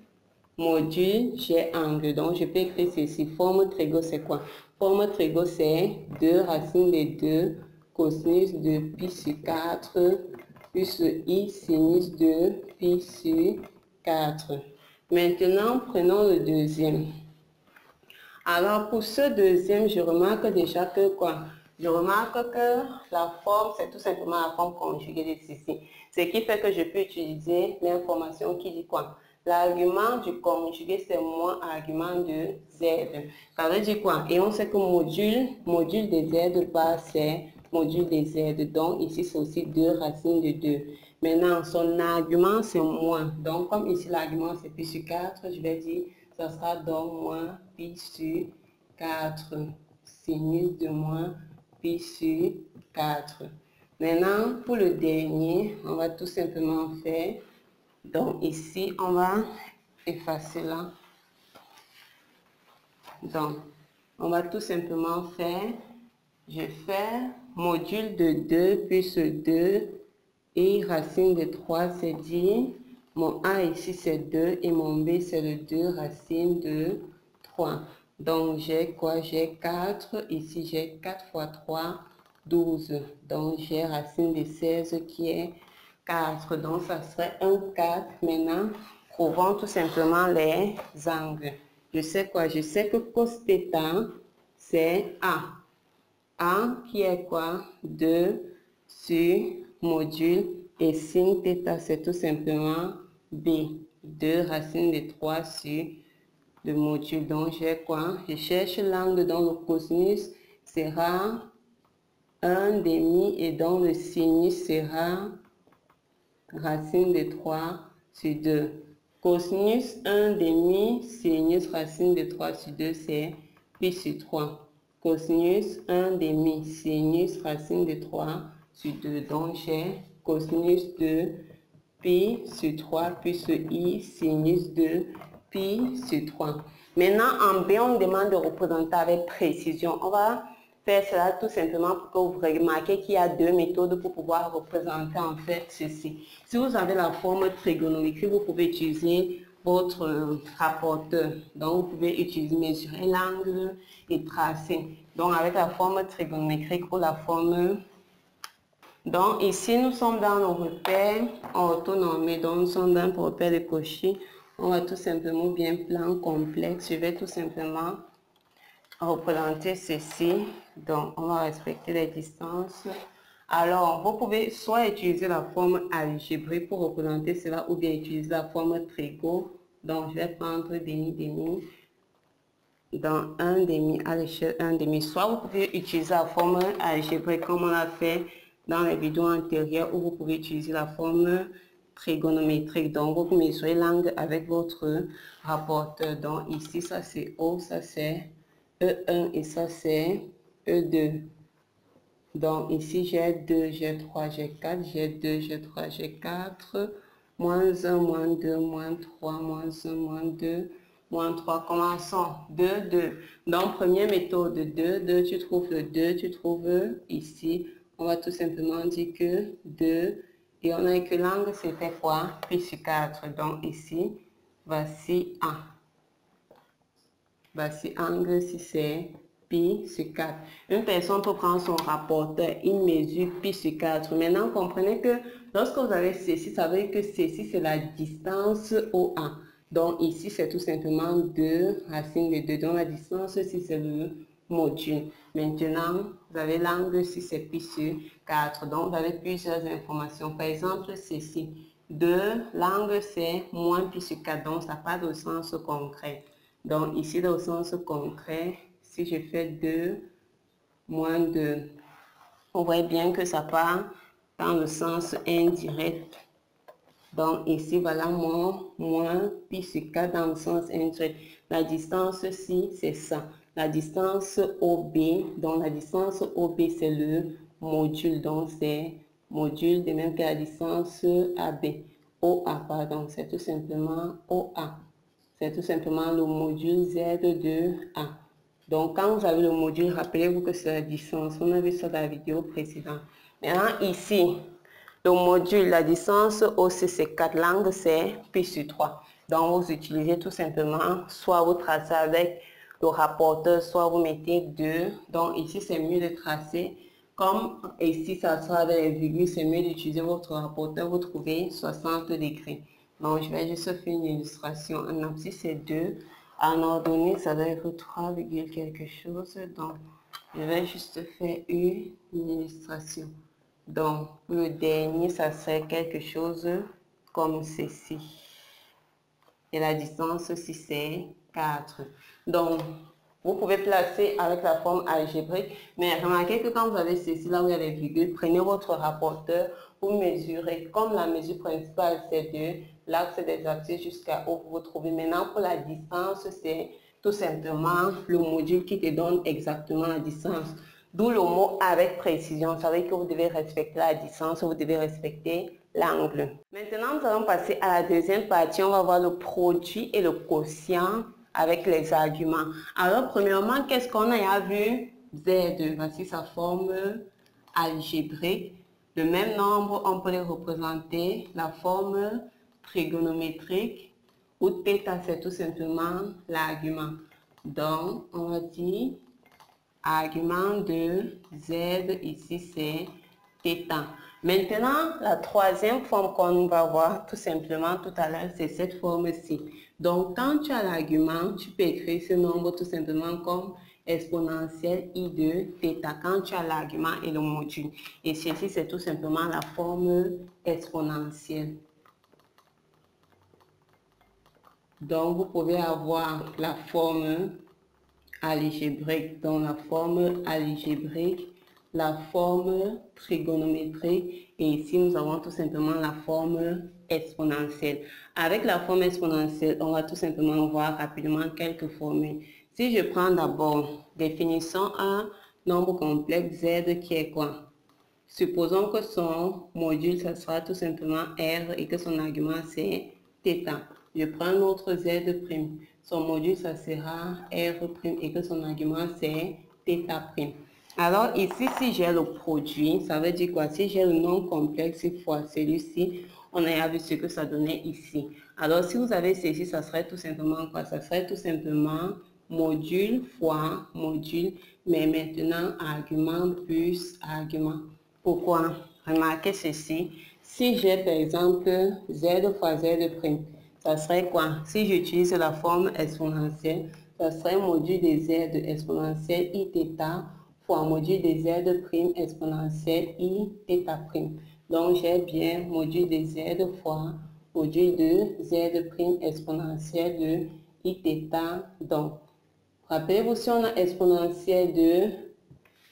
module, j'ai angle. Donc je peux écrire ceci. Forme trigo c'est quoi? Forme trigo c'est 2 racines de 2 cosinus de pi sur 4 plus i sinus de pi sur 4. Maintenant, prenons le deuxième. Alors, pour ce deuxième, je remarque déjà que quoi? Je remarque que la forme, c'est tout simplement la forme conjuguée de ceci. Ce qui fait que je peux utiliser l'information qui dit quoi? L'argument du conjugué, c'est moins argument de z. Ça veut dire quoi? Et on sait que module de z bas, c'est module de z. Donc, ici, c'est aussi 2 racines de 2. Maintenant, son argument, c'est moins. Donc, comme ici, l'argument, c'est pi sur 4, je vais dire, ça sera donc moins pi sur 4. Sinus de moins pi sur 4. Maintenant, pour le dernier, on va tout simplement faire. Donc, ici, on va effacer là. Donc, on va tout simplement faire, je fais module de 2 plus 2 et racine de 3, c'est dire, mon A ici c'est 2 et mon B c'est le 2 racine de 3. Donc j'ai quoi? J'ai 4, ici j'ai 4 fois 3, 12. Donc j'ai racine de 16 qui est 4. Donc, ça serait un 4. Maintenant, prouvons tout simplement les angles. Je sais quoi? Je sais que cos θ, c'est A. A qui est quoi? 2 sur module et sin θ, c'est tout simplement B. 2 racine de 3 sur le module. Donc, j'ai quoi? Je cherche l'angle dont le cosinus sera 1,5 et dont le sinus sera racine de 3 sur 2. Cosinus 1,5, sinus racine de 3 sur 2, c'est pi sur 3. Cosinus 1,5, sinus racine de 3 sur 2. Donc, j'ai cosinus de pi sur 3 puis sur i, sinus de pi sur 3. Maintenant, en B, on demande de représenter avec précision. On va faire cela tout simplement pour que vous remarquez qu'il y a deux méthodes pour pouvoir représenter en fait ceci. Si vous avez la forme trigonométrique, vous pouvez utiliser votre rapporteur. Donc, vous pouvez utiliser mesurer l'angle et tracer. Donc, avec la forme trigonométrique ou la forme... Donc, ici, nous sommes dans nos repères orthonormés. Donc, nous sommes dans le repère de Cauchy. On va tout simplement bien plan complexe. Je vais tout simplement représenter ceci. Donc, on va respecter les distances. Alors, vous pouvez soit utiliser la forme algébrique pour représenter cela ou bien utiliser la forme trigo. Donc, je vais prendre demi-demi dans 1,5 à l'échelle 1,5. Soit vous pouvez utiliser la forme algébrique comme on l'a fait dans les vidéos antérieures, ou vous pouvez utiliser la forme trigonométrique. Donc, vous mesurez l'angle avec votre rapporteur. Donc, ici, ça c'est O, ça c'est E1 et ça c'est E2. Donc, ici, j'ai 2, j'ai 3, j'ai 4, j'ai 2, j'ai 3, j'ai 4, moins 1, moins 2, moins 3, moins 1, moins 2, moins 3. Commençons. 2, 2. Donc, première méthode, 2, 2, tu trouves le 2, tu trouves ici. On va tout simplement dire que 2, et on a que l'angle, c'était quoi? Pi sur 4. Donc, ici, voici A. Voici angle, si c'est pi sur 4. Une personne peut prendre son rapporteur, il mesure pi sur 4. Maintenant, comprenez que lorsque vous avez ceci, ça veut dire que ceci, c'est la distance OA. Donc, ici, c'est tout simplement 2 racine de 2. Donc, la distance, si c'est le module. Maintenant, vous avez l'angle, si c'est pi sur 4. Donc, vous avez plusieurs informations. Par exemple, ceci. 2, l'angle, c'est moins pi sur 4. Donc, ça n'a pas de sens concret. Donc, ici, dans le sens concret, si je fais 2 moins 2, on voit bien que ça part dans le sens indirect. Donc, ici, voilà mon moins pi sur 4 dans le sens indirect. La distance, si, c'est ça. La distance OB, donc la distance OB, c'est le module. Donc, c'est module de même que la distance AB. OA, pardon, c'est tout simplement OA. C'est tout simplement le module Z de A. Donc, quand vous avez le module, rappelez-vous que c'est la distance. On a vu ça dans la vidéo précédente. Maintenant, ici, le module, la distance aussi, c'est 4 langues, c'est pi sur 3. Donc, vous utilisez tout simplement, soit vous tracez avec le rapporteur, soit vous mettez 2. Donc, ici, c'est mieux de tracer. Comme ici, ça sera avec les virgules, c'est mieux d'utiliser votre rapporteur. Vous trouvez 60 degrés. Donc, je vais juste faire une illustration. Un abscisse, c'est 2. En ordonnée, ça doit être 3, quelque chose. Donc, je vais juste faire une illustration. Donc, le dernier, ça serait quelque chose comme ceci. Et la distance, si c'est 4. Donc, vous pouvez placer avec la forme algébrique, mais remarquez que quand vous avez ceci, là où il y a les virgules, prenez votre rapporteur, vous mesurez. Comme la mesure principale, c'est 2, l'axe des abscisses jusqu'à où vous vous trouvez. Maintenant, pour la distance, c'est tout simplement le module qui te donne exactement la distance. D'où le mot avec précision. Ça veut dire que vous devez respecter la distance, vous devez respecter l'angle. Maintenant, nous allons passer à la deuxième partie. On va voir le produit et le quotient avec les arguments. Alors, premièrement, qu'est-ce qu'on a vu? Z. Voici sa forme algébrique. Le même nombre, on peut les représenter. La forme trigonométrique, où θ, c'est tout simplement l'argument. Donc, on va dire argument de Z, ici c'est θ. Maintenant, la troisième forme qu'on va voir tout simplement tout à l'heure, c'est cette forme-ci. Donc, quand tu as l'argument, tu peux écrire ce nombre tout simplement comme exponentielle I de θ quand tu as l'argument et le module. Et ceci, c'est tout simplement la forme exponentielle. Donc, vous pouvez avoir la forme algébrique, donc la forme algébrique, la forme trigonométrique et ici nous avons tout simplement la forme exponentielle. Avec la forme exponentielle, on va tout simplement voir rapidement quelques formules. Si je prends d'abord définissons un nombre complexe Z qui est quoi? Supposons que son module, ça sera tout simplement R et que son argument c'est θ. Je prends un autre Z'. Son module, ça sera R' et que son argument c'est θ'. Alors ici, si j'ai le produit, ça veut dire quoi? Si j'ai le nombre complexe fois celui-ci, on a vu ce que ça donnait ici. Alors si vous avez ceci, ça serait tout simplement quoi? Ça serait tout simplement module fois module, mais maintenant argument plus argument. Pourquoi? Remarquez ceci. Si j'ai par exemple Z fois Z', ça serait quoi? Si j'utilise la forme exponentielle, ça serait module de Z exponentielle I θ fois module de Z' exponentielle I θ'. Donc j'ai bien module de Z fois module de Z' exponentielle de I θ. Donc, rappelez-vous, si on a exponentielle de,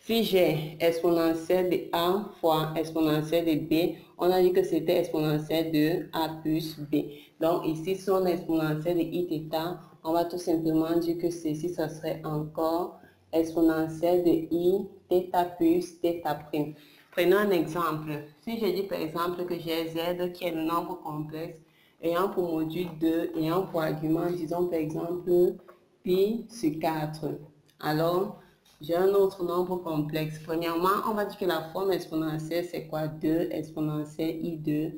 si j'ai exponentielle de A fois exponentielle de B, on a dit que c'était exponentielle de A plus B. Donc ici, si on a exponentielle de I θ, on va tout simplement dire que ceci, ça serait encore exponentielle de I θ plus θ'. Prenons un exemple. Si je dis par exemple que j'ai Z qui est le nombre complexe ayant pour module 2, ayant pour argument, disons par exemple, pi sur 4. Alors, j'ai un autre nombre complexe. Premièrement, on va dire que la forme exponentielle, c'est quoi? 2 exponentielle I2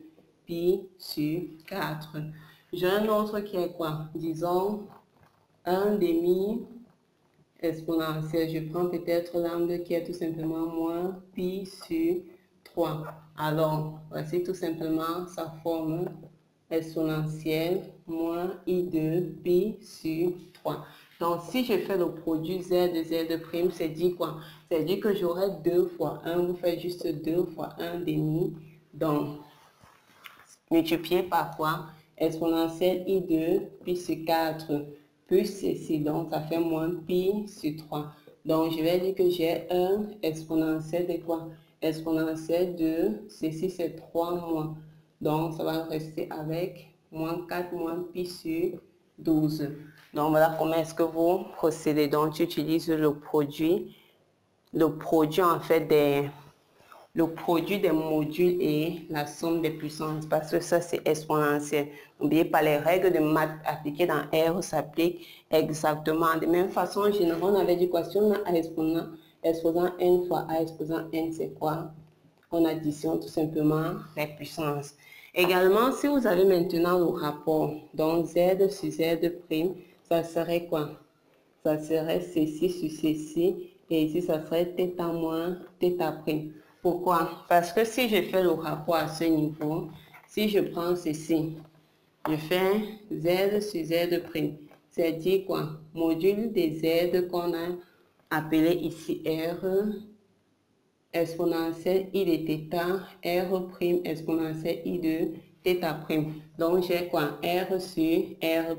pi sur 4. J'ai un autre qui est quoi? Disons 1 demi exponentielle. Je prends peut-être l'angle qui est tout simplement moins pi sur 3. Alors, voici tout simplement sa forme exponentielle moins I2 pi sur 3. Donc, si je fais le produit Z de Z', c'est dit quoi? C'est dit que j'aurai 2 fois 1. Vous faites juste 2 fois 1 demi. Donc, multiplié par quoi? Exponentielle I2 pi sur 4 plus ceci. Donc, ça fait moins pi sur 3. Donc, je vais dire que j'ai un exponentielle de quoi? Exponentielle de ceci, c'est 3 moins. Donc, ça va rester avec moins 4 moins pi sur 12. Donc, voilà comment est-ce que vous procédez. Donc, tu utilises le produit en fait le produit des modules et la somme des puissances parce que ça c'est exponentiel. N'oubliez pas, les règles de maths appliquées dans R s'appliquent exactement de même façon. Généralement, on avait dit quoi? Si on a exposant n fois a exposant n, c'est quoi? On additionne tout simplement les puissances. Également, si vous avez maintenant le rapport, donc Z sur Z', ça serait quoi? Ça serait ceci sur ceci, et ici, ça serait θ moins θ'P. Pourquoi? Parce que si je fais le rapport à ce niveau, si je prends ceci, je fais Z sur Z', c'est dire quoi? Module des Z qu'on a appelé ici R, exponentielle I de θ, R' exponentielle I de θ'. Donc, j'ai quoi? R sur R'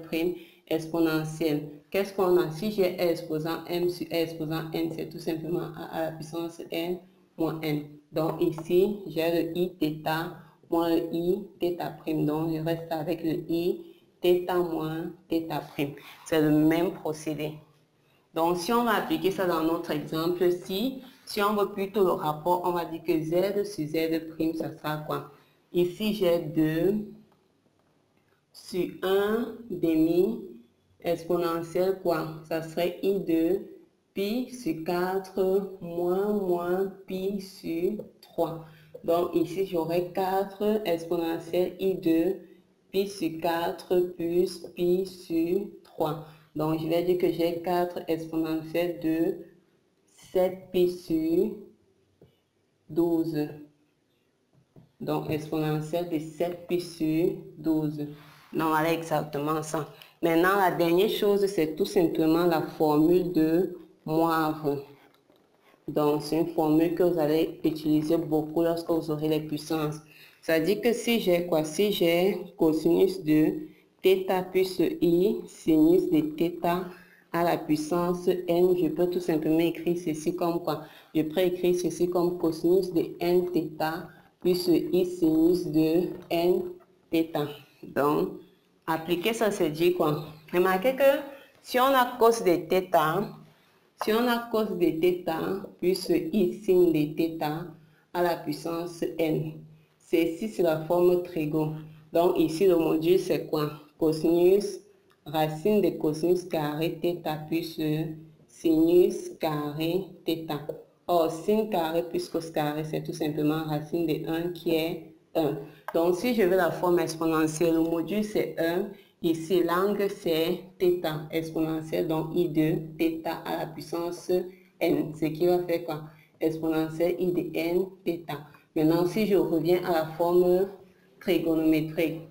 exponentielle. Qu'est-ce qu'on a? Si j'ai exposant M sur exposant N, c'est tout simplement A à la puissance N moins N. Donc, ici, j'ai le I θ moins le I θ'. Donc, je reste avec le I θ moins θ'. C'est le même procédé. Donc, si on va appliquer ça dans notre exemple, si on veut plutôt le rapport, on va dire que Z sur Z', ça sera quoi? Ici, j'ai 2 sur 1 demi exponentielle quoi? Ça serait I2 pi sur 4 moins pi sur 3. Donc, ici, j'aurai 4 exponentielle I2 pi sur 4 plus pi sur 3. Donc, je vais dire que j'ai 4 exponentielle de 7 pi sur 12. Donc, exponentielle de 7 pi sur 12. Donc, voilà exactement ça. Maintenant, la dernière chose, c'est tout simplement la formule de Moivre. Donc, c'est une formule que vous allez utiliser beaucoup lorsque vous aurez les puissances. Ça dit que si j'ai quoi? Si j'ai cosinus de θ plus i, sinus de θ à la puissance n, je peux tout simplement écrire ceci comme quoi? Je peux écrire ceci comme cosinus de n θ plus i sinus de n θ. Donc, appliquer ça, c'est dire quoi? Remarquez que si on a cos de θ, si on a cos de θ plus i sin de θ à la puissance n, ceci c'est la forme trigo. Donc ici le module c'est quoi? Cosinus, racine de cosinus carré θ plus sinus carré θ. Or sin carré plus cos carré c'est tout simplement racine de 1 qui est 1. Donc si je veux la forme exponentielle, le module c'est 1. Ici, l'angle, c'est θ exponentielle, donc I de θ à la puissance n. Ce qui va faire quoi? Exponentielle I de n θ. Maintenant, si je reviens à la forme trigonométrique,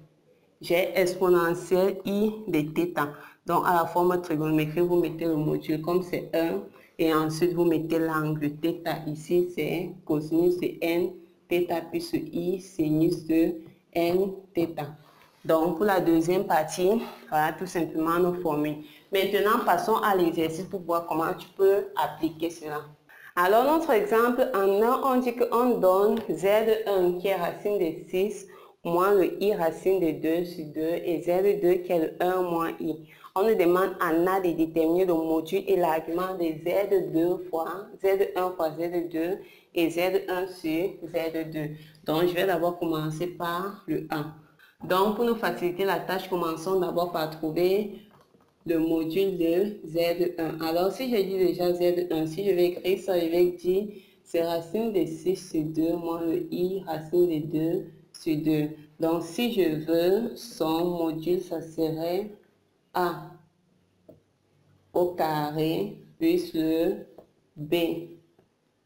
j'ai exponentielle I de θ. Donc, à la forme trigonométrique, vous mettez le module comme c'est 1. Et ensuite, vous mettez l'angle θ. Ici, c'est cosinus de n θ plus I sinus de n θ. Donc, pour la deuxième partie, voilà tout simplement nos formules. Maintenant, passons à l'exercice pour voir comment tu peux appliquer cela. Alors, notre exemple, en 1, on dit qu'on donne Z1 qui est racine de 6 moins le I racine de 2 sur 2 et Z2 qui est le 1 moins I. On nous demande en A de déterminer le module et l'argument de Z1 fois Z2 et Z1 sur Z2. Donc, je vais d'abord commencer par le 1. Donc, pour nous faciliter la tâche, commençons d'abord par trouver le module de Z1. Alors, si je dis déjà Z1, si je vais écrire ça, je vais dire c'est racine de 6 sur 2 moins le I racine de 2 sur 2. Donc, si je veux son module, ça serait A au carré plus le B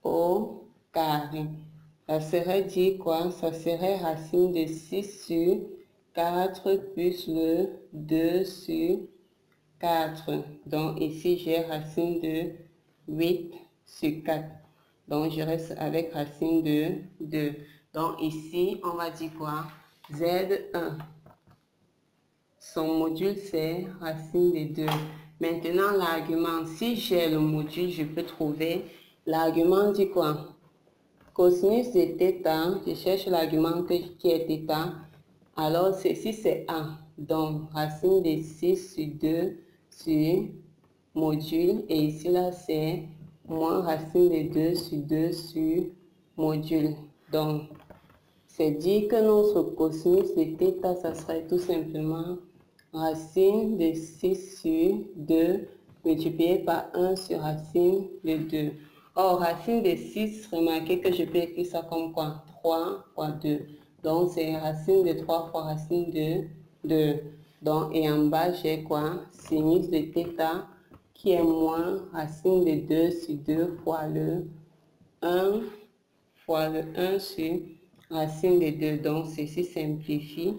au carré. Ça serait dire quoi? Ça serait racine de 6 sur 4 plus le 2 sur 4. Donc ici, j'ai racine de 8 sur 4. Donc je reste avec racine de 2. Donc ici, on va dire quoi? Z1. Son module, c'est racine de 2. Maintenant, l'argument, si j'ai le module, je peux trouver l'argument dit quoi? Cosinus de θ, je cherche l'argument qui est θ. Alors, ceci, c'est A. Donc, racine de 6 sur 2 sur module. Et ici, là, c'est moins racine de 2 sur 2 sur module. Donc, c'est dire que notre cosinus de θ, ça serait tout simplement racine de 6 sur 2 multiplié par 1 sur racine de 2. Or, racine de 6, remarquez que je peux écrire ça comme quoi? 3 fois 2. Donc, c'est racine de 3 fois racine de 2. Donc, et en bas, j'ai quoi? Sinus de θ qui est moins racine de 2 sur 2 fois le 1 sur racine de 2. Donc, ceci simplifie.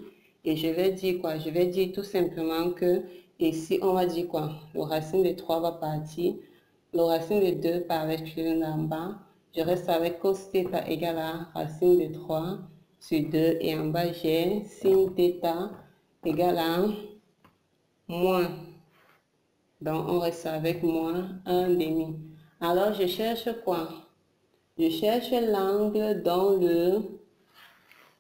Et je vais dire quoi? Je vais dire tout simplement que ici, on va dire quoi? Le racine de 3 va partir. Le racine de 2 part avec le en bas. Je reste avec cos θ égale à racine de 3 sur 2. Et en bas, j'ai sin θ égale à moins. Donc, on reste avec moins 1 demi. Alors, je cherche quoi? Je cherche l'angle dont le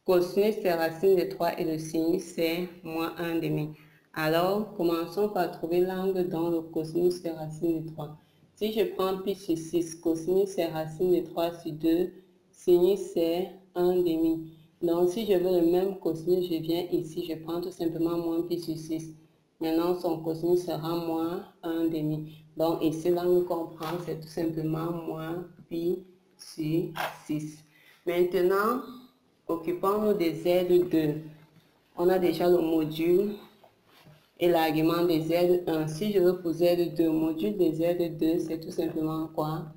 cosinus c'est racine de 3 et le sinus c'est moins 1 demi. Alors, commençons par trouver l'angle dont le cosinus c'est racine de 3. Si je prends pi sur 6, cosinus c'est racine de 3 sur 2, sinus c'est 1 demi. Donc, si je veux le même cosinus, je viens ici, je prends tout simplement moins pi sur 6. Maintenant, son cosinus sera moins 1 demi. Donc, ici, l'angle qu'on prend, c'est tout simplement moins pi sur 6. Maintenant, occupons-nous des Z2. On a déjà le module et l'argument des Z1. Si je veux pour Z2, le module des Z2, c'est tout simplement quoi?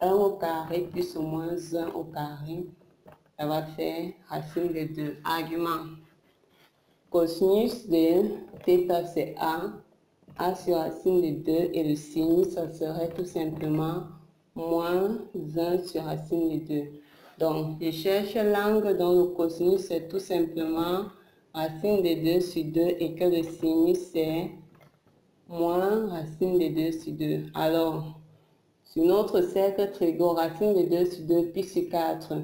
1 au carré plus ou moins 1 au carré ça va faire racine de 2. Argument. Cosinus de θ, c'est A sur racine de 2, et le sinus, ça serait tout simplement moins 1 sur racine de 2. Donc, je cherche l'angle dont le cosinus, c'est tout simplement racine de 2 sur 2 et que le sinus, c'est moins racine de 2 sur 2. Alors, sur notre cercle trigo, racine de 2 sur 2, pi sur 4.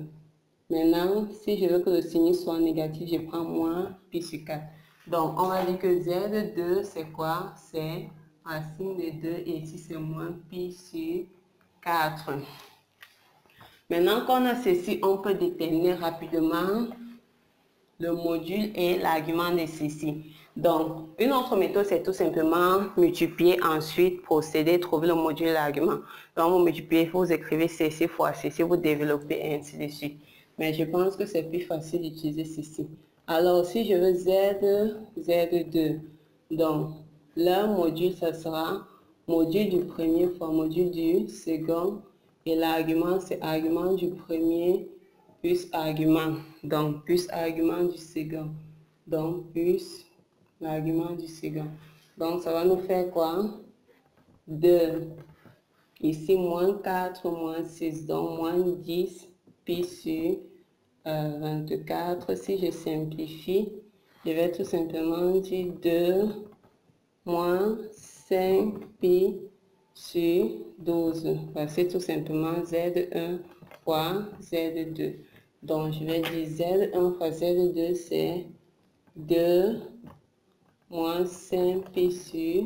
Maintenant, si je veux que le sinus soit négatif, je prends moins pi sur 4. Donc, on va dire que Z2, c'est quoi? C'est racine de 2 et ici, c'est moins pi sur 4. Maintenant qu'on a ceci, on peut déterminer rapidement le module et l'argument de ceci. Donc, une autre méthode, c'est tout simplement multiplier, ensuite procéder, trouver le module et l'argument. Donc, vous multipliez, vous écrivez ceci fois ceci, vous développez ainsi de suite. Mais je pense que c'est plus facile d'utiliser ceci. Alors, si je veux Z2, donc, leur module, ça sera module du premier fois module du second, et l'argument, c'est argument du premier plus argument, donc plus argument du second, donc plus l'argument du second. Donc, ça va nous faire quoi? 2. Ici, moins 4, moins 6, donc moins 10 pi sur 24. Si je simplifie, je vais tout simplement dire 2 moins 5 pi sur 12. C'est tout simplement Z1 fois Z2. Donc, je vais dire Z1 fois Z2, c'est 2 moins 5 pi sur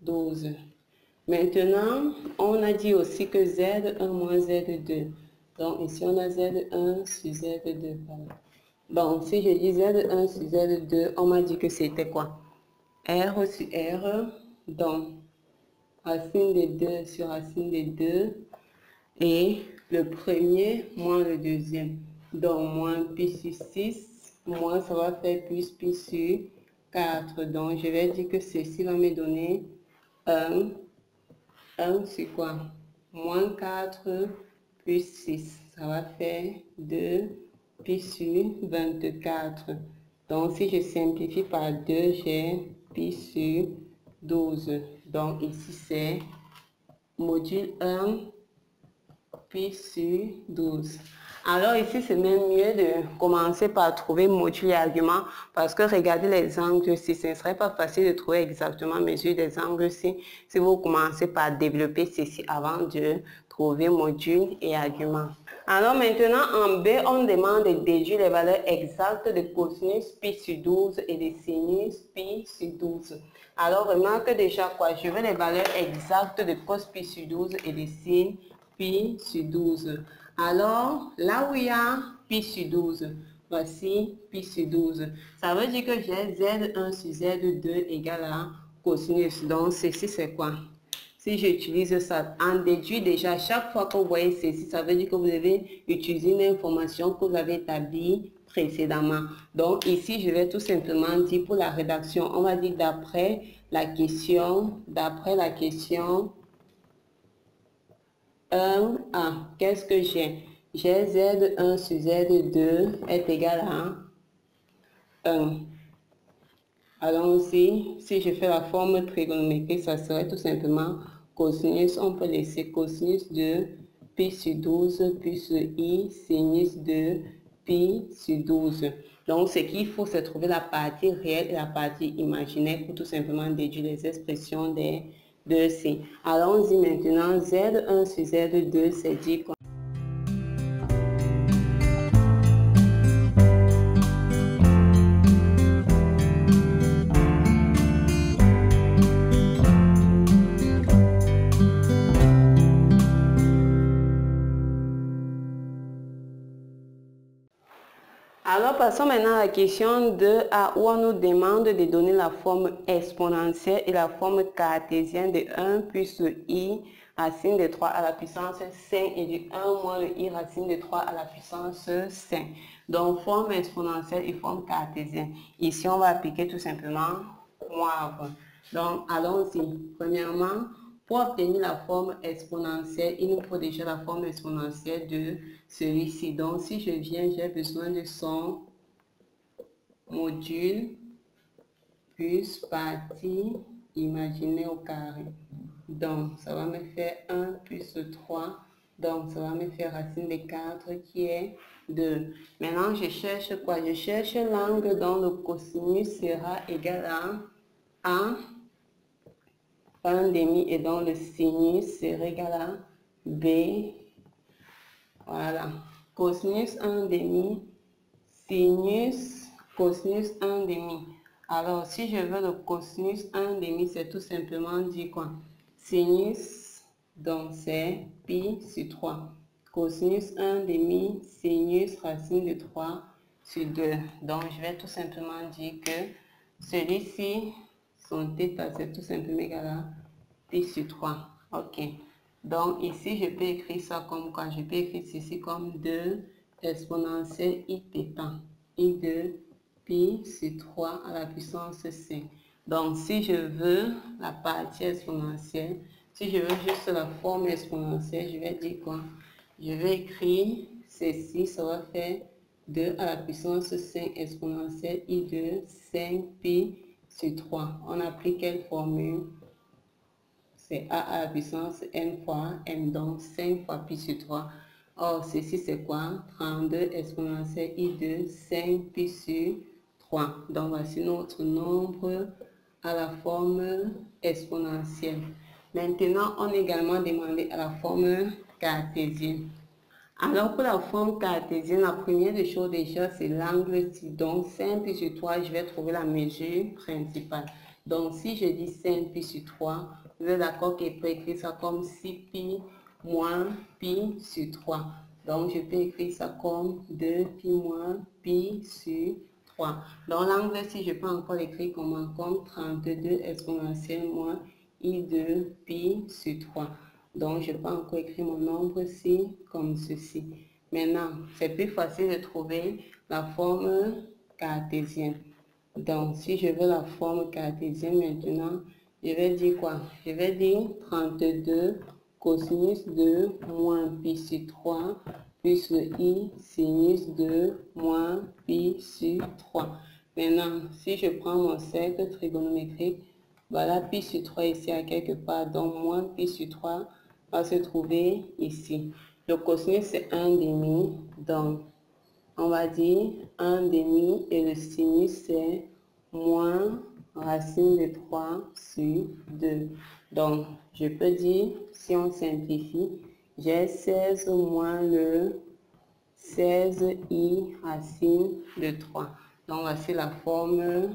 12. Maintenant, on a dit aussi que Z1 moins Z2. Donc, ici, on a Z1 sur Z2. Donc, si je dis Z1 sur Z2, on m'a dit que c'était quoi? R sur R, donc racine de 2 sur racine de 2, et le premier moins le deuxième. Donc, moins pi sur 6, moins ça va faire plus pi sur 4. Donc, je vais dire que ceci va me donner 1 sur quoi? Moins 4 plus 6. Ça va faire 2 pi sur 24. Donc, si je simplifie par 2, j'ai pi sur 12. Donc, ici, c'est module 1 pi sur 12. Alors ici, c'est même mieux de commencer par trouver module et argument, parce que regardez les angles ici, ce ne serait pas facile de trouver exactement mesure des angles ici si vous commencez par développer ceci avant de trouver module et argument. Alors maintenant, en B, on demande de déduire les valeurs exactes de cosinus pi sur 12 et de sinus pi sur 12. Alors remarque déjà quoi, je veux les valeurs exactes de cos pi sur 12 et de sin pi sur 12. Alors, là où il y a pi sur 12, voici pi sur 12. Ça veut dire que j'ai Z1 sur Z2 égale à cosinus. Donc, ceci, c'est quoi? Si j'utilise ça, en déduit déjà, chaque fois que vous voyez ceci, ça veut dire que vous devez utiliser une information que vous avez établie précédemment. Donc, ici, je vais tout simplement dire pour la rédaction, on va dire d'après la question 1A, qu'est-ce que j'ai? J'ai Z1 sur Z2 est égal à 1. Allons-y, si je fais la forme trigonométrique, ça serait tout simplement cosinus, on peut laisser cosinus de pi sur 12 plus i sinus de pi sur 12. Donc, ce qu'il faut, c'est trouver la partie réelle et la partie imaginaire pour tout simplement déduire les expressions des deux C. Allons-y maintenant, Z1 sur Z2, c'est dit quoi? Alors, passons maintenant à la question 2A où on nous demande de donner la forme exponentielle et la forme cartésienne de 1 plus le i racine de 3 à la puissance 5 et du 1 moins le i racine de 3 à la puissance 5. Donc, forme exponentielle et forme cartésienne. Ici, on va appliquer tout simplement moivre. Donc, allons-y. Premièrement, Pour obtenir la forme exponentielle, il nous faut déjà la forme exponentielle de celui-ci. Donc, si je viens, j'ai besoin de son module plus partie imaginée au carré. Donc, ça va me faire 1 plus 3. Donc, ça va me faire racine de 4 qui est 2. Maintenant, je cherche quoi? Je cherche l'angle dont le cosinus sera égal à 1 demi et dont le sinus sera égal à B. Voilà. Cosinus 1 demi, sinus, cosinus 1 demi. Alors, si je veux le cosinus 1 demi, c'est tout simplement dire quoi? Sinus, donc c'est pi sur 3. Cosinus 1 demi, sinus racine de 3 sur 2. Donc, je vais tout simplement dire que celui-ci, son θ, c'est tout simplement égal à pi sur 3. Ok. Donc, ici, je peux écrire ça comme quoi? Je peux écrire ceci comme 2 exponentielle iθ. I de pi sur 3 à la puissance 5. Donc, si je veux la partie exponentielle, si je veux juste la forme exponentielle, je vais dire quoi? Je vais écrire ceci, ça va faire 2 à la puissance 5 exponentielle I de 5 pi sur 3. On applique quelle formule? C'est a à la puissance n fois m, donc 5 fois pi sur 3. Or, ceci c'est quoi? 32 exponentielle I de 5 pi sur 3. Donc, voici notre nombre à la forme exponentielle. Maintenant, on a également demandé à la forme cartésienne. Alors, pour la forme cartésienne, la première des choses déjà, c'est l'angle. Donc, 5 pi sur 3, je vais trouver la mesure principale. Donc, si je dis 5 pi sur 3, vous êtes d'accord qu'il peut écrire ça comme 6 pi moins pi sur 3. Donc, je peux écrire ça comme 2 pi moins pi sur 3. Dans l'angle, si je peux encore l'écrire comme 32 exponentielle moins I de pi sur 3. Donc, je peux encore écrire mon nombre ici comme ceci. Maintenant, c'est plus facile de trouver la forme cartésienne. Donc, si je veux la forme cartésienne maintenant, je vais dire quoi? Je vais dire 32 cosinus de moins pi sur 3 plus le i sinus de moins pi sur 3. Maintenant, si je prends mon cercle trigonométrique, voilà pi sur 3 ici à quelque part, donc moins pi sur 3 va se trouver ici. Le cosinus c'est 1 demi, donc on va dire 1 demi et le sinus c'est moins racine de 3 sur 2. Donc, je peux dire, si on simplifie, j'ai 16 moins le 16i racine de 3. Donc, voici la forme.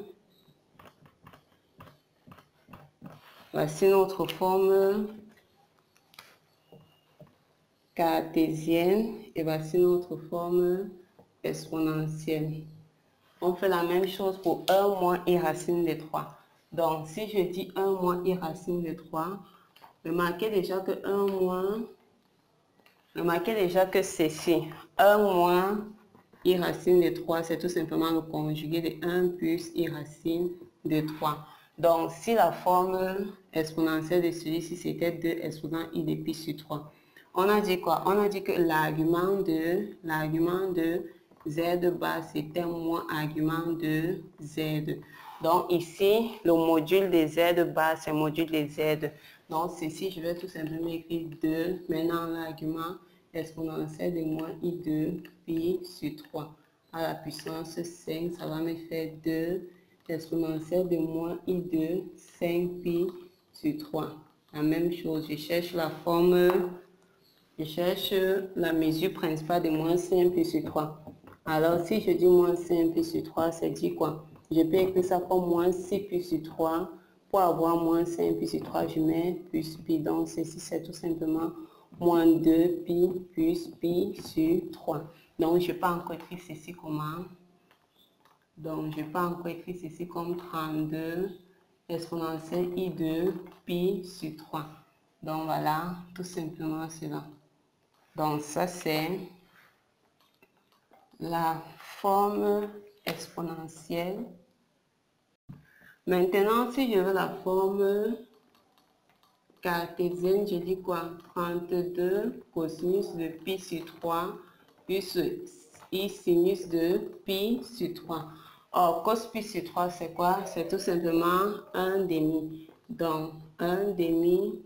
Voici notre forme cartésienne et voici notre forme exponentielle. On fait la même chose pour 1 moins i racine de 3. Donc, si je dis 1 moins i racine de 3, remarquez déjà que 1 moins, remarquez déjà que ceci, 1 moins i racine de 3, c'est tout simplement le conjugué de 1 plus i racine de 3. Donc, si la forme exponentielle de celui-ci, c'était 2 exposant i de pi sur 3. On a dit quoi? On a dit que l'argument de z bar, c'était moins argument de z. Donc, ici, le module de z bar, c'est le module de z. Donc, ceci, je vais tout simplement écrire 2. Maintenant, l'argument exponentiel de moins i de pi sur 3 à la puissance 5, ça va me faire 2 exponentielle de moins i de 5 pi sur 3. La même chose, je cherche la forme, je cherche la mesure principale de moins 5 pi sur 3. Alors, si je dis moins 5 pi sur 3, c'est dit quoi? Je peux écrire ça comme moins 6 pi sur 3. Pour avoir moins 5 pi sur 3, je mets plus pi. Donc, ceci, c'est tout simplement moins 2 pi plus pi sur 3. Donc, je peux encore écrire ceci comment? Donc, je peux encore écrire ceci comme 32 exponentielle i de pi sur 3. Donc, voilà, tout simplement cela. Donc, ça, c'est la forme exponentielle. Maintenant, si je veux la forme cartésienne, je dis quoi? 32 cosinus de pi sur 3 plus I sinus de pi sur 3. Or, cos pi sur 3, c'est quoi? C'est tout simplement 1 demi. Donc, 1 demi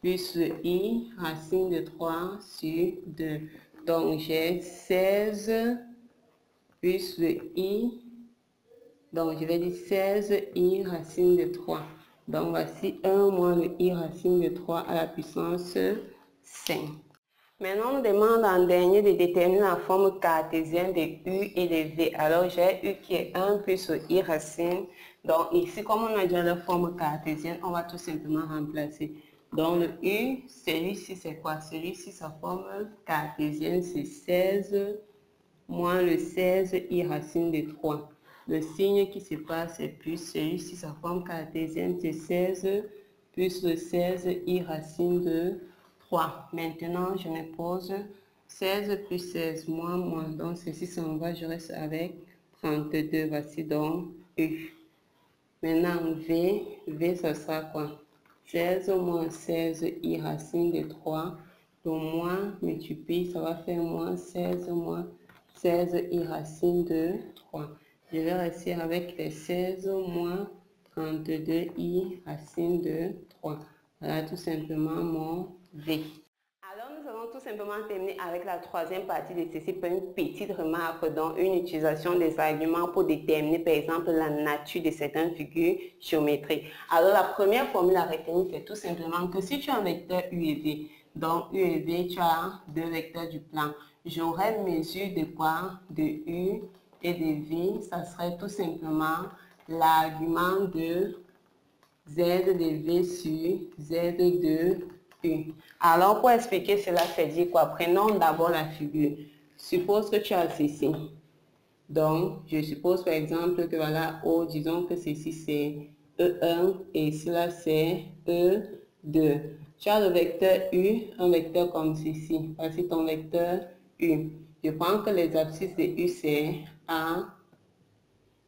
plus I racine de 3 sur 2. Donc, j'ai 16 plus I. Donc, je vais dire 16 I racine de 3. Donc, voici 1 moins le I racine de 3 à la puissance 5. Maintenant, on nous demande en dernier de déterminer la forme cartésienne de U et de V. Alors, j'ai U qui est 1 plus I racine. Donc, ici, comme on a déjà la forme cartésienne, on va tout simplement remplacer. Donc, le U, celui-ci, c'est quoi? Celui-ci, sa forme cartésienne, c'est 16 moins le 16 I racine de 3. Le signe qui se passe, c'est plus celui-ci, sa forme cartésienne, c'est 16 plus le 16 I racine de 3. Maintenant, je me pose 16 plus 16 moins. Donc, ceci s'en va, je reste avec 32. Voici donc U. Maintenant, V, ça sera quoi? 16 moins 16 I racine de 3. Donc, moins multiplie, ça va faire moins 16 I racine de 3. Je vais rester avec les 16 moins 32 I racine de 3. Voilà tout simplement mon V. Alors, nous allons tout simplement terminer avec la troisième partie de ceci par une petite remarque, donc une utilisation des arguments pour déterminer par exemple la nature de certaines figures géométriques. Alors, la première formule à retenir, c'est tout simplement que si tu as un vecteur U et V, donc U et V, tu as deux vecteurs du plan. J'aurai mesure de quoi? De U et de V, ça serait tout simplement l'argument de Z de V sur Z de U. Alors, pour expliquer cela, c'est dire quoi? Prenons d'abord la figure. Suppose que tu as ceci. Donc, je suppose par exemple que voilà, O, disons que ceci c'est E1 et cela c'est E2. Tu as le vecteur U, un vecteur comme ceci. Voici ton vecteur U. Je prends que les abscisses de U c'est A,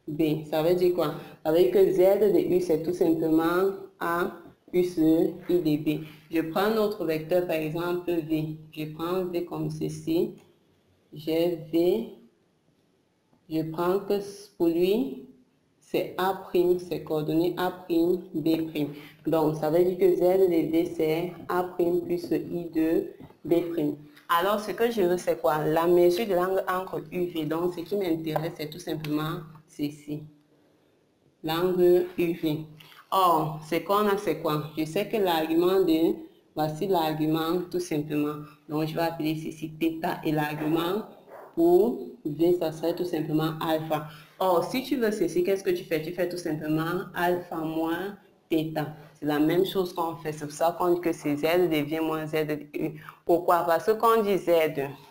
B. Ça veut dire quoi? Ça veut dire que Z de U, c'est tout simplement A plus I de B. Je prends un autre vecteur, par exemple V. Je prends V comme ceci. J'ai V. Je prends que pour lui, c'est A', c'est coordonné A', B'. Donc, ça veut dire que Z de V, c'est A' plus I de B'. Alors, ce que je veux, c'est quoi? La mesure de l'angle entre UV. Donc, ce qui m'intéresse, c'est tout simplement ceci. L'angle UV. Or, ce qu'on a, c'est quoi? Je sais que l'argument de... Voici l'argument, tout simplement. Donc, je vais appeler ceci θ et l'argument pour V, ça serait tout simplement alpha. Or, si tu veux ceci, qu'est-ce que tu fais? Tu fais tout simplement alpha moins θ. C'est la même chose qu'on fait. C'est pour ça qu'on dit que c'est Z devient moins Z de U. Pourquoi? Parce que quand on dit Z,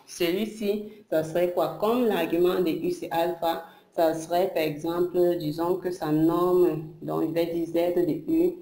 celui-ci, ça serait quoi? Comme l'argument de U, c'est alpha, ça serait par exemple, disons que sa norme, donc je vais dire Z de U,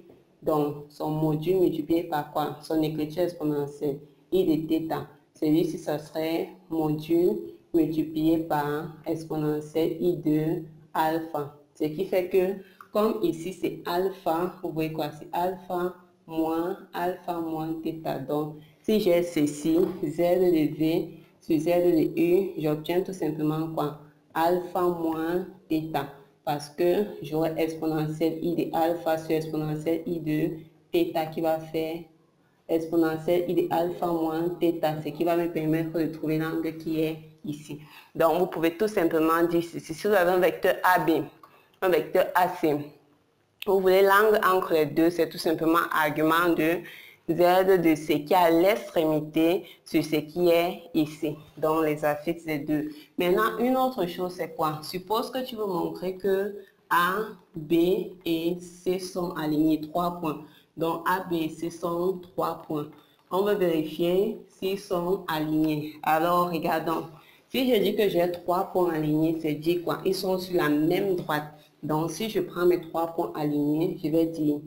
donc son module multiplié par quoi? Son écriture exponentielle, I de θ. Celui-ci, ça serait module multiplié par exponentielle I de alpha. Ce qui fait que, comme ici c'est alpha, vous voyez quoi? C'est alpha moins θ. Donc, si j'ai ceci, Z de V sur Z de U, j'obtiens tout simplement quoi? Alpha moins θ. Parce que j'aurai exponentielle I de alpha sur exponentielle I de θ qui va faire exponentielle I de alpha moins θ, ce qui va me permettre de trouver l'angle qui est ici. Donc, vous pouvez tout simplement dire ceci. Si vous avez un vecteur AB, un vecteur AC, vous voulez l'angle entre les deux, c'est tout simplement argument de Z de ce qui est à l'extrémité sur ce qui est ici. Donc, les affixes des deux. Maintenant, une autre chose, c'est quoi? Suppose que tu veux montrer que A, B et C sont alignés, 3 points. Donc, A, B et C sont 3 points. On va vérifier s'ils sont alignés. Alors, regardons. Si je dis que j'ai 3 points alignés, c'est dire quoi? Ils sont sur la même droite. Donc, si je prends mes 3 points alignés, je vais dire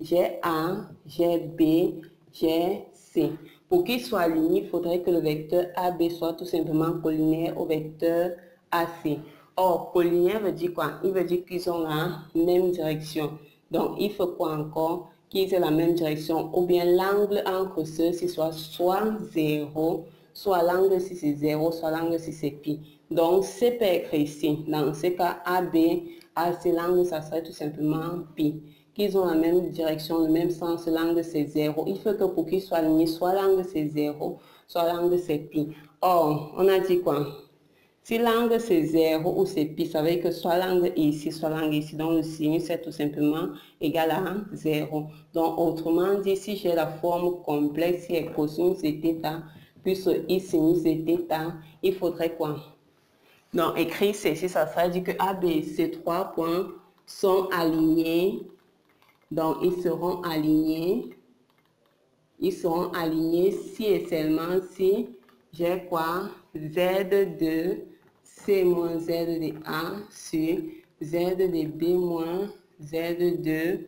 j'ai A, j'ai B, j'ai C. Pour qu'ils soient alignés, il faudrait que le vecteur AB soit tout simplement collinaire au vecteur AC. Or, collinaire veut dire quoi? Il veut dire qu'ils ont la même direction. Donc, il faut quoi encore? qui est la même direction, ou bien l'angle entre ceux-ci soit 0, soit l'angle si c'est 0, soit l'angle si c'est pi. Donc, c'est pas écrit ici. Dans ce cas, AB, AC, l'angle, ça serait tout simplement pi. Qu'ils ont la même direction, le même sens, l'angle c'est 0. Il faut que pour qu'ils soient alignés, soit l'angle c'est 0, soit l'angle c'est pi. Or, on a dit quoi? Si l'angle c'est 0 ou c'est pi, ça veut dire que soit l'angle ici, soit l'angle ici. Donc le sinus est tout simplement égal à 0. Donc autrement dit, si j'ai la forme complexe, qui est cosinus de θ plus I sinus de θ, il faudrait quoi? Donc écrire ceci, ça serait dire que AB, ces trois points sont alignés. Donc ils seront alignés si et seulement si j'ai quoi? Z de C moins Z de A sur Z de B moins Z de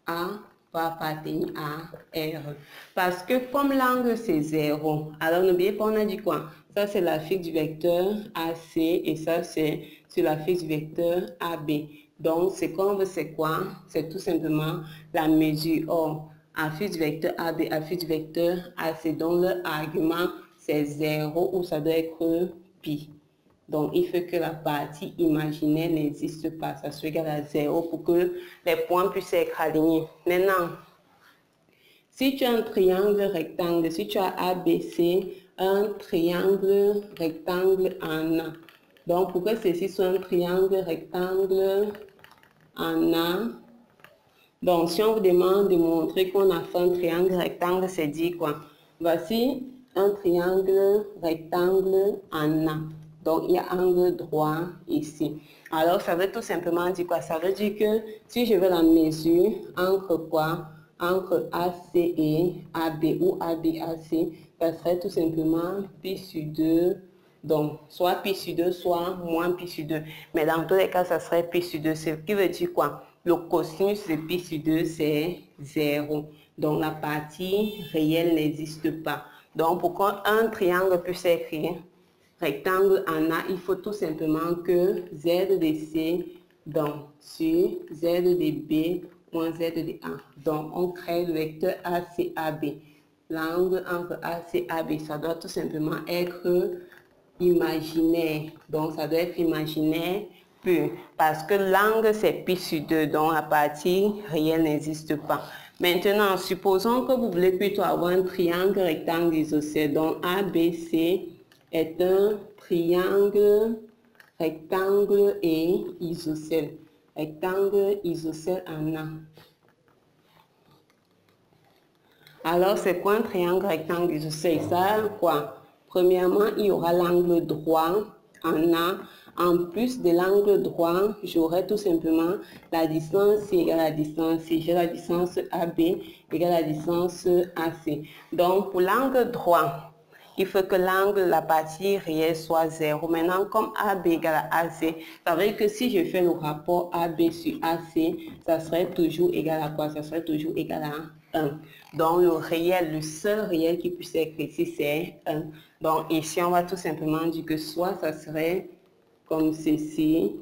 A va appartenir à R. Parce que comme l'angle c'est 0, alors n'oubliez pas, on a dit quoi? Ça c'est la fixe du vecteur AC et ça c'est sur la fixe du vecteur AB. Donc ce qu'on veut c'est quoi? C'est tout simplement la mesure. Or, à fixe du vecteur AB, à fixe du vecteur AC, donc le argument c'est 0 ou ça doit être pi. Donc, il faut que la partie imaginaire n'existe pas. Ça soit égal à 0 pour que les points puissent être alignés. Maintenant, si tu as un triangle rectangle, si tu as ABC, un triangle rectangle en A. Donc, pour que ceci soit un triangle rectangle en A, donc si on vous demande de montrer qu'on a fait un triangle rectangle, c'est dit quoi? Voici un triangle rectangle en A. Donc, il y a angle droit ici. Alors, ça veut tout simplement dire quoi? Ça veut dire que si je veux la mesure entre quoi? Entre AC et AB ou AB-AC, ça serait tout simplement pi sur 2. Donc, soit pi sur 2, soit moins pi sur 2. Mais dans tous les cas, ça serait pi sur 2. Ce qui veut dire quoi? Le cosinus de pi sur 2, c'est 0. Donc, la partie réelle n'existe pas. Donc, pour qu'un triangle puisse écrire rectangle en A, il faut tout simplement que Z de C donc, sur Z de B moins Z de A. Donc, on crée le vecteur ACAB. L'angle entre AC et AB, ça doit tout simplement être imaginaire. Donc, ça doit être imaginaire pur. Parce que l'angle, c'est pi sur 2. Donc, la partie réelle n'existe pas. Maintenant, supposons que vous voulez plutôt avoir un triangle rectangle isocèle. Donc, ABC est un triangle rectangle et isocèle. Rectangle isocèle en A. Alors, c'est quoi un triangle rectangle isocèle? Ça, quoi? Premièrement, il y aura l'angle droit en A. En plus de l'angle droit, j'aurai tout simplement la distance C égale à la distance C. J'ai la distance AB égale à la distance AC. Donc, pour l'angle droit, il faut que l'angle, la partie réelle soit 0. Maintenant, comme AB égale à AC, ça veut dire que si je fais le rapport AB sur AC, ça serait toujours égal à quoi? Ça serait toujours égal à 1. Donc, le réel, le seul réel qui puisse être ici, c'est 1. Donc, ici, on va tout simplement dire que soit ça serait comme ceci,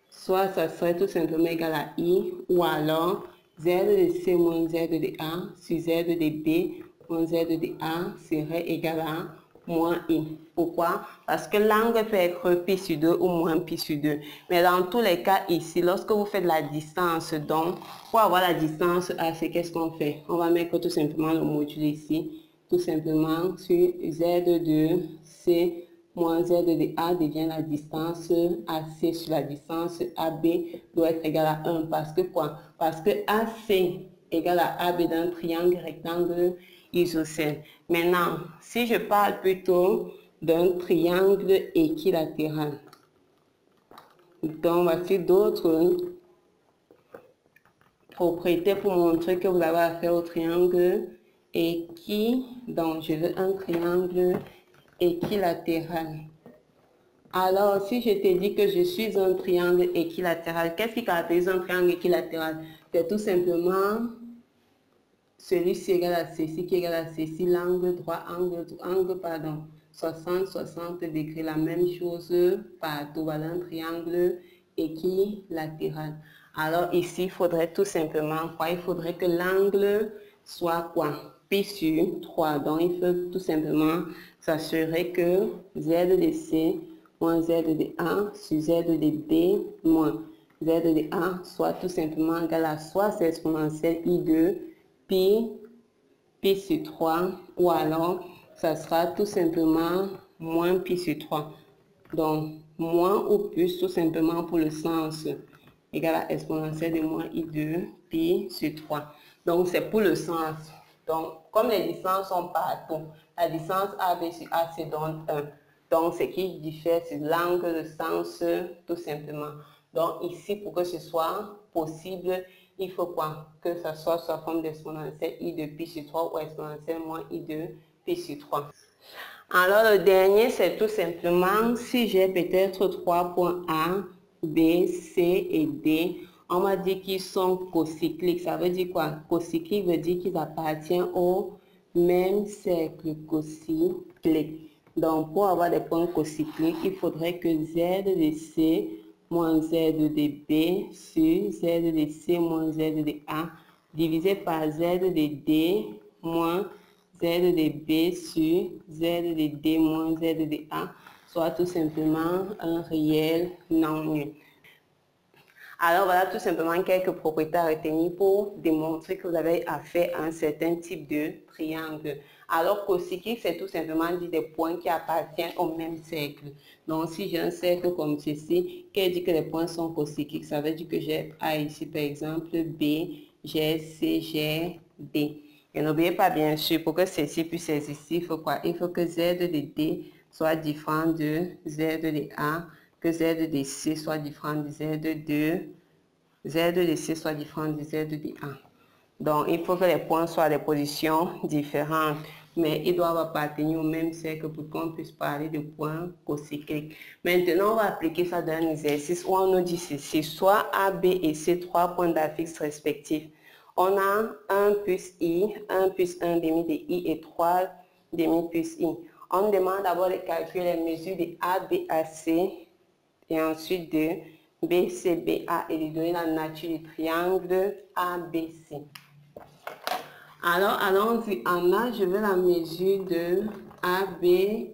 soit ça serait tout simplement égal à I, ou alors Z de C moins Z de A sur Z de B moins Z de A serait égal à moins I. Pourquoi? Parce que l'angle peut être pi sur 2 ou moins pi sur 2. Mais dans tous les cas ici, lorsque vous faites la distance, donc pour avoir la distance AC, qu'est-ce qu'on fait? On va mettre tout simplement le module ici, tout simplement sur Z de C moins Z de A devient la distance AC sur la distance AB doit être égale à 1. Parce que quoi? Parce que AC égale à AB d'un triangle rectangle isocèle. Maintenant, si je parle plutôt d'un triangle équilatéral, donc voici d'autres propriétés pour montrer que vous avez affaire au triangle donc je veux un triangle équilatéral. Alors, si je te dis que je suis un triangle équilatéral, qu'est-ce qui caractérise un triangle équilatéral? C'est tout simplement celui-ci égal à ceci qui est égal à ceci, l'angle droit, angle 60 degrés, la même chose partout. Voilà un triangle équilatéral. Alors ici, il faudrait tout simplement quoi? Il faudrait que l'angle soit quoi? Pi sur 3. Donc il faut tout simplement s'assurer que Z de C moins Z de A sur Z de B moins Z de A soit tout simplement égal à soit c'est exponentielle I2 pi sur 3 ou alors ça sera tout simplement moins pi sur 3. Donc moins ou plus tout simplement pour le sens égal à exponentielle de moins I2 pi sur 3. Donc c'est pour le sens. Donc comme les distances sont partout, la distance AB sur AC donne 1. Donc ce qui diffère c'est l'angle de sens tout simplement. Donc ici pour que ce soit possible, il faut quoi? Que ça soit sous forme d'exponentielle I de pi sur 3 ou exponentielle moins I de pi sur 3. Alors le dernier c'est tout simplement si j'ai peut-être 3 points A, B, C et D, on m'a dit qu'ils sont cocycliques. Ça veut dire quoi? Cocyclique veut dire qu'ils appartiennent au même cercle cocyclique. Donc pour avoir des points cocycliques, il faudrait que Z de C moins Z de B sur Z de C moins Z de A divisé par Z de D moins Z de B sur Z de D moins Z de A soit tout simplement un réel non nul. Alors voilà tout simplement quelques propriétés à retenir pour démontrer que vous avez affaire à un certain type de triangle. Alors cocyclique, c'est tout simplement dire des points qui appartiennent au même cercle. Donc si j'ai un cercle comme ceci, qui dit que les points sont cocycliques, ça veut dire que j'ai A ici par exemple, B, j'ai C, j'ai D. Et n'oubliez pas bien sûr, pour que ceci puisse exister, il faut quoi? Il faut que Z de D soit différent de Z de A, que Z de C soit différent de Z de Z de C soit différent de Z de A. Donc, il faut que les points soient à des positions différentes, mais ils doivent appartenir au même cercle pour qu'on puisse parler de points cocycliques. Maintenant, on va appliquer ça dans un exercice où on nous dit ceci, soit A, B et C, 3 points d'affix respectifs. On a 1 plus I, 1 plus 1 demi de I et 3 demi plus I. On demande d'abord de calculer les mesures de A, B, A, C et ensuite de B, C, B, A et de donner la nature du triangle A, B, C. Alors, allons-y. En A, je veux la mesure de A, B,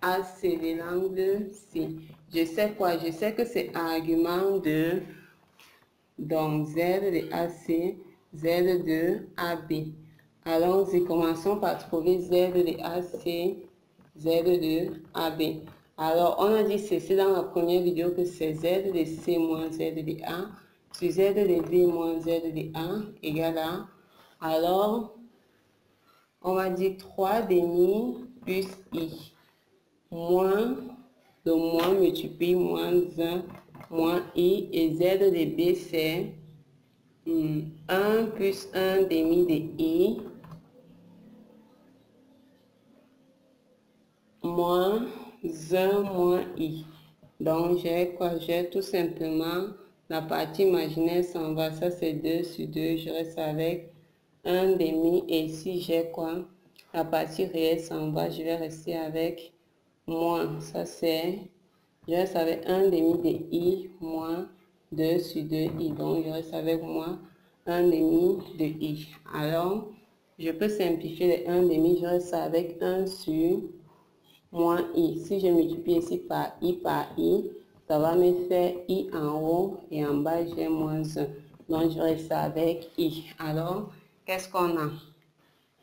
A, C, de l'angle C. Je sais quoi? Je sais que c'est argument de donc Z de AC, Z de AB. Allons-y, commençons par trouver Z de AC, Z de AB. Alors, on a dit ceci dans la première vidéo que c'est Z de C moins Z de A sur Z de B moins Z de A égale à. Alors, on va dire 3 demi plus I moins le moins multiplie moins 1 moins I et Z de B c'est 1 plus 1 demi de I moins 1 moins I. Donc j'ai quoi? J'ai tout simplement la partie imaginaire s'en va, ça c'est 2 sur 2, je reste avec 1 demi et ici j'ai quoi? La partie réelle s'en va, je vais rester avec moins, ça c'est, je reste avec 1 demi de I moins 2 sur 2 I, donc je reste avec moins 1 demi de I. Alors, je peux simplifier les 1 demi, je reste avec 1 sur moins I. Si je multiplie ici par I, ça va me faire I en haut et en bas j'ai moins 1. Donc je reste avec I. Alors, qu'est-ce qu'on a?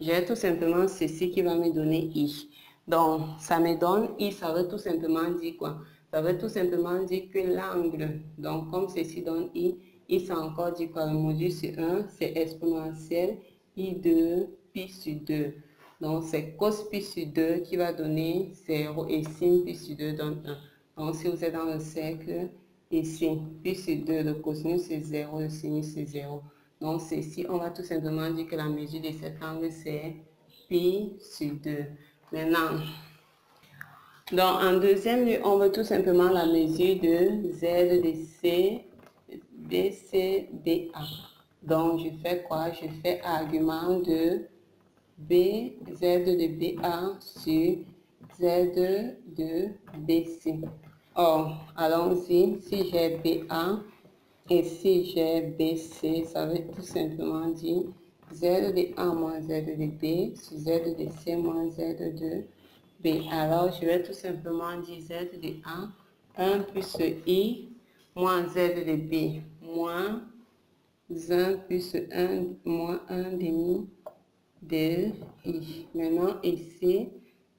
J'ai tout simplement ceci qui va me donner I. Donc, ça me donne I, ça veut tout simplement dire quoi? Ça veut tout simplement dire que l'angle, donc comme ceci donne I ça encore dit quoi? Le module sur 1, c'est exponentiel I de pi sur 2. Donc, c'est cos pi sur 2 qui va donner 0 et sin pi sur 2 donne 1. Donc, si vous êtes dans le cercle, ici, pi sur 2, le cosinus c'est 0, le sinus c'est 0. Donc, ceci, on va tout simplement dire que la mesure de cet angle, c'est pi sur 2. Maintenant, donc en deuxième lieu, on veut tout simplement la mesure de Z de C, BC, DA. Donc, je fais quoi? Je fais argument de B, Z de BA sur Z de BC. Or, allons-y, si j'ai BA, Et si j'ai BC, ça veut tout simplement dire Z de A moins Z de B sur Z de C moins Z de B. Alors, je vais tout simplement dire Z de A, 1 plus I moins Z de B, moins 1 plus 1, moins 1 demi de I. Maintenant, ici,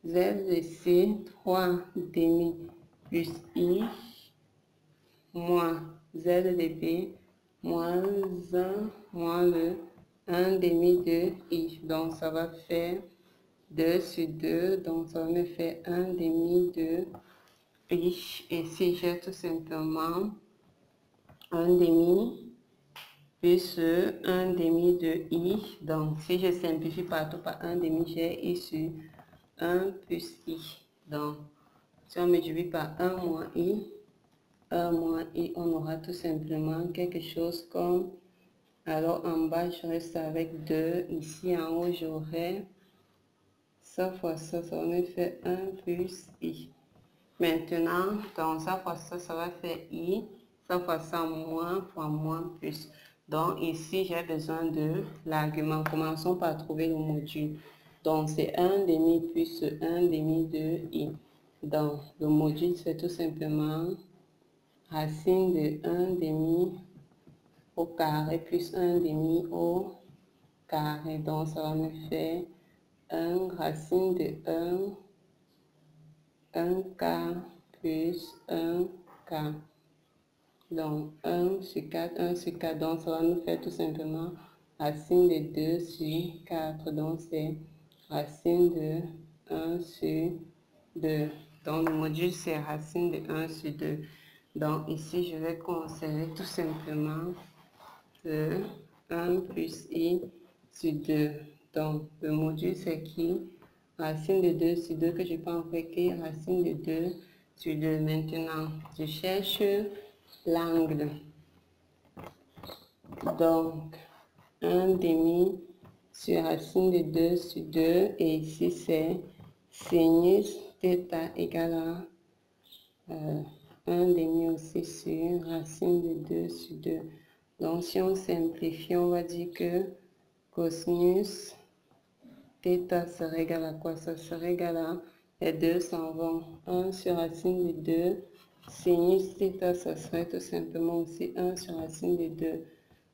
Z de C, 3 demi plus I, moins Z de B, moins 1, moins le 1 demi de I. Donc, ça va faire 2 sur 2. Donc, ça va me faire 1 demi de I. Et si j'ai tout simplement 1 demi plus 1 demi de I. Donc, si je simplifie partout par 1 demi, j'ai I sur 1 plus I. Donc, si on multiplie par 1 moins I, 1 moins I, on aura tout simplement quelque chose comme, alors en bas je reste avec 2, ici en haut j'aurai ça fois ça, ça va me faire 1 plus I. Maintenant, donc ça fois ça, ça va faire I, ça fois ça moins fois moins plus. Donc ici j'ai besoin de l'argument. Commençons par trouver le module. Donc c'est 1 demi plus 1 demi de I. Donc le module c'est tout simplement racine de 1 demi au carré plus 1 demi au carré. Donc, ça va me faire 1 racine de 1 quart plus 1 quart. Donc, 1 sur 4, 1 sur 4. Donc, ça va nous faire tout simplement racine de 2 sur 4. Donc, c'est racine de 1 sur 2. Donc, le module, c'est racine de 1 sur 2. Donc, ici, je vais conserver tout simplement 1 plus I sur 2. Donc, le module, c'est qui? Racine de 2 sur 2 que je peux en écrire racine de 2 sur 2. Maintenant, je cherche l'angle. Donc, 1 demi sur racine de 2 sur 2. Et ici, c'est sinus θ égale à 1 demi aussi sur racine de 2 sur 2. Donc, si on simplifie, on va dire que cosinus θ serait égal à quoi? Ça serait égal à, les deux s'en vont, 1 sur racine de 2, sinus θ, ça serait tout simplement aussi 1 sur racine de 2.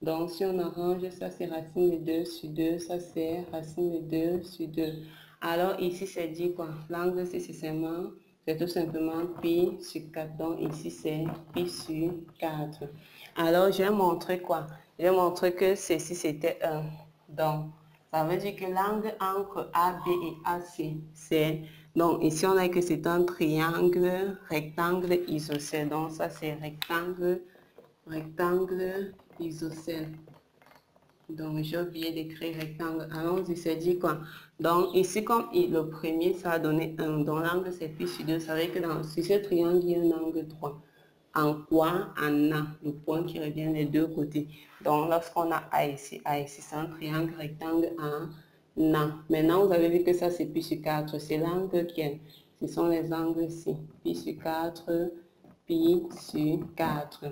Donc, si on arrange, ça c'est racine de 2 sur 2, ça c'est racine de 2 sur 2. Alors, ici, c'est dit quoi? L'angle, c'est tout simplement pi sur 4. Donc, ici, c'est pi sur 4. Alors, je vais montrer quoi? Je vais montrer que ceci, c'était 1. Donc, ça veut dire que l'angle entre AB et AC, c'est... Donc, ici, on a que c'est un triangle, rectangle, isocèle. Donc, ça, c'est rectangle, isocèle. Donc, j'ai oublié d'écrire rectangle. Allons-y, c'est dit quoi? Donc, ici, comme le premier, ça a donné 1. Donc, l'angle, c'est pi sur 2. Ça veut dire que sur ce triangle, il y a un angle droit. En quoi? En A, le point qui revient des deux côtés. Donc, lorsqu'on a A ici, c'est un triangle rectangle en A. Maintenant, vous avez vu que ça, c'est pi sur 4. C'est l'angle qui est. Ce sont les angles ici. Pi sur 4, pi sur 4.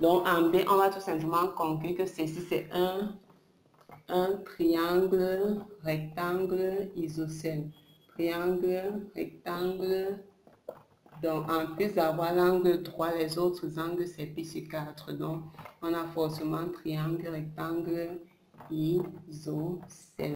Donc, en B, on va tout simplement conclure que ceci, c'est un triangle rectangle isocèle. Triangle rectangle. Donc, en plus d'avoir l'angle droit, les autres angles, c'est pi sur 4. Donc, on a forcément triangle rectangle isocèle.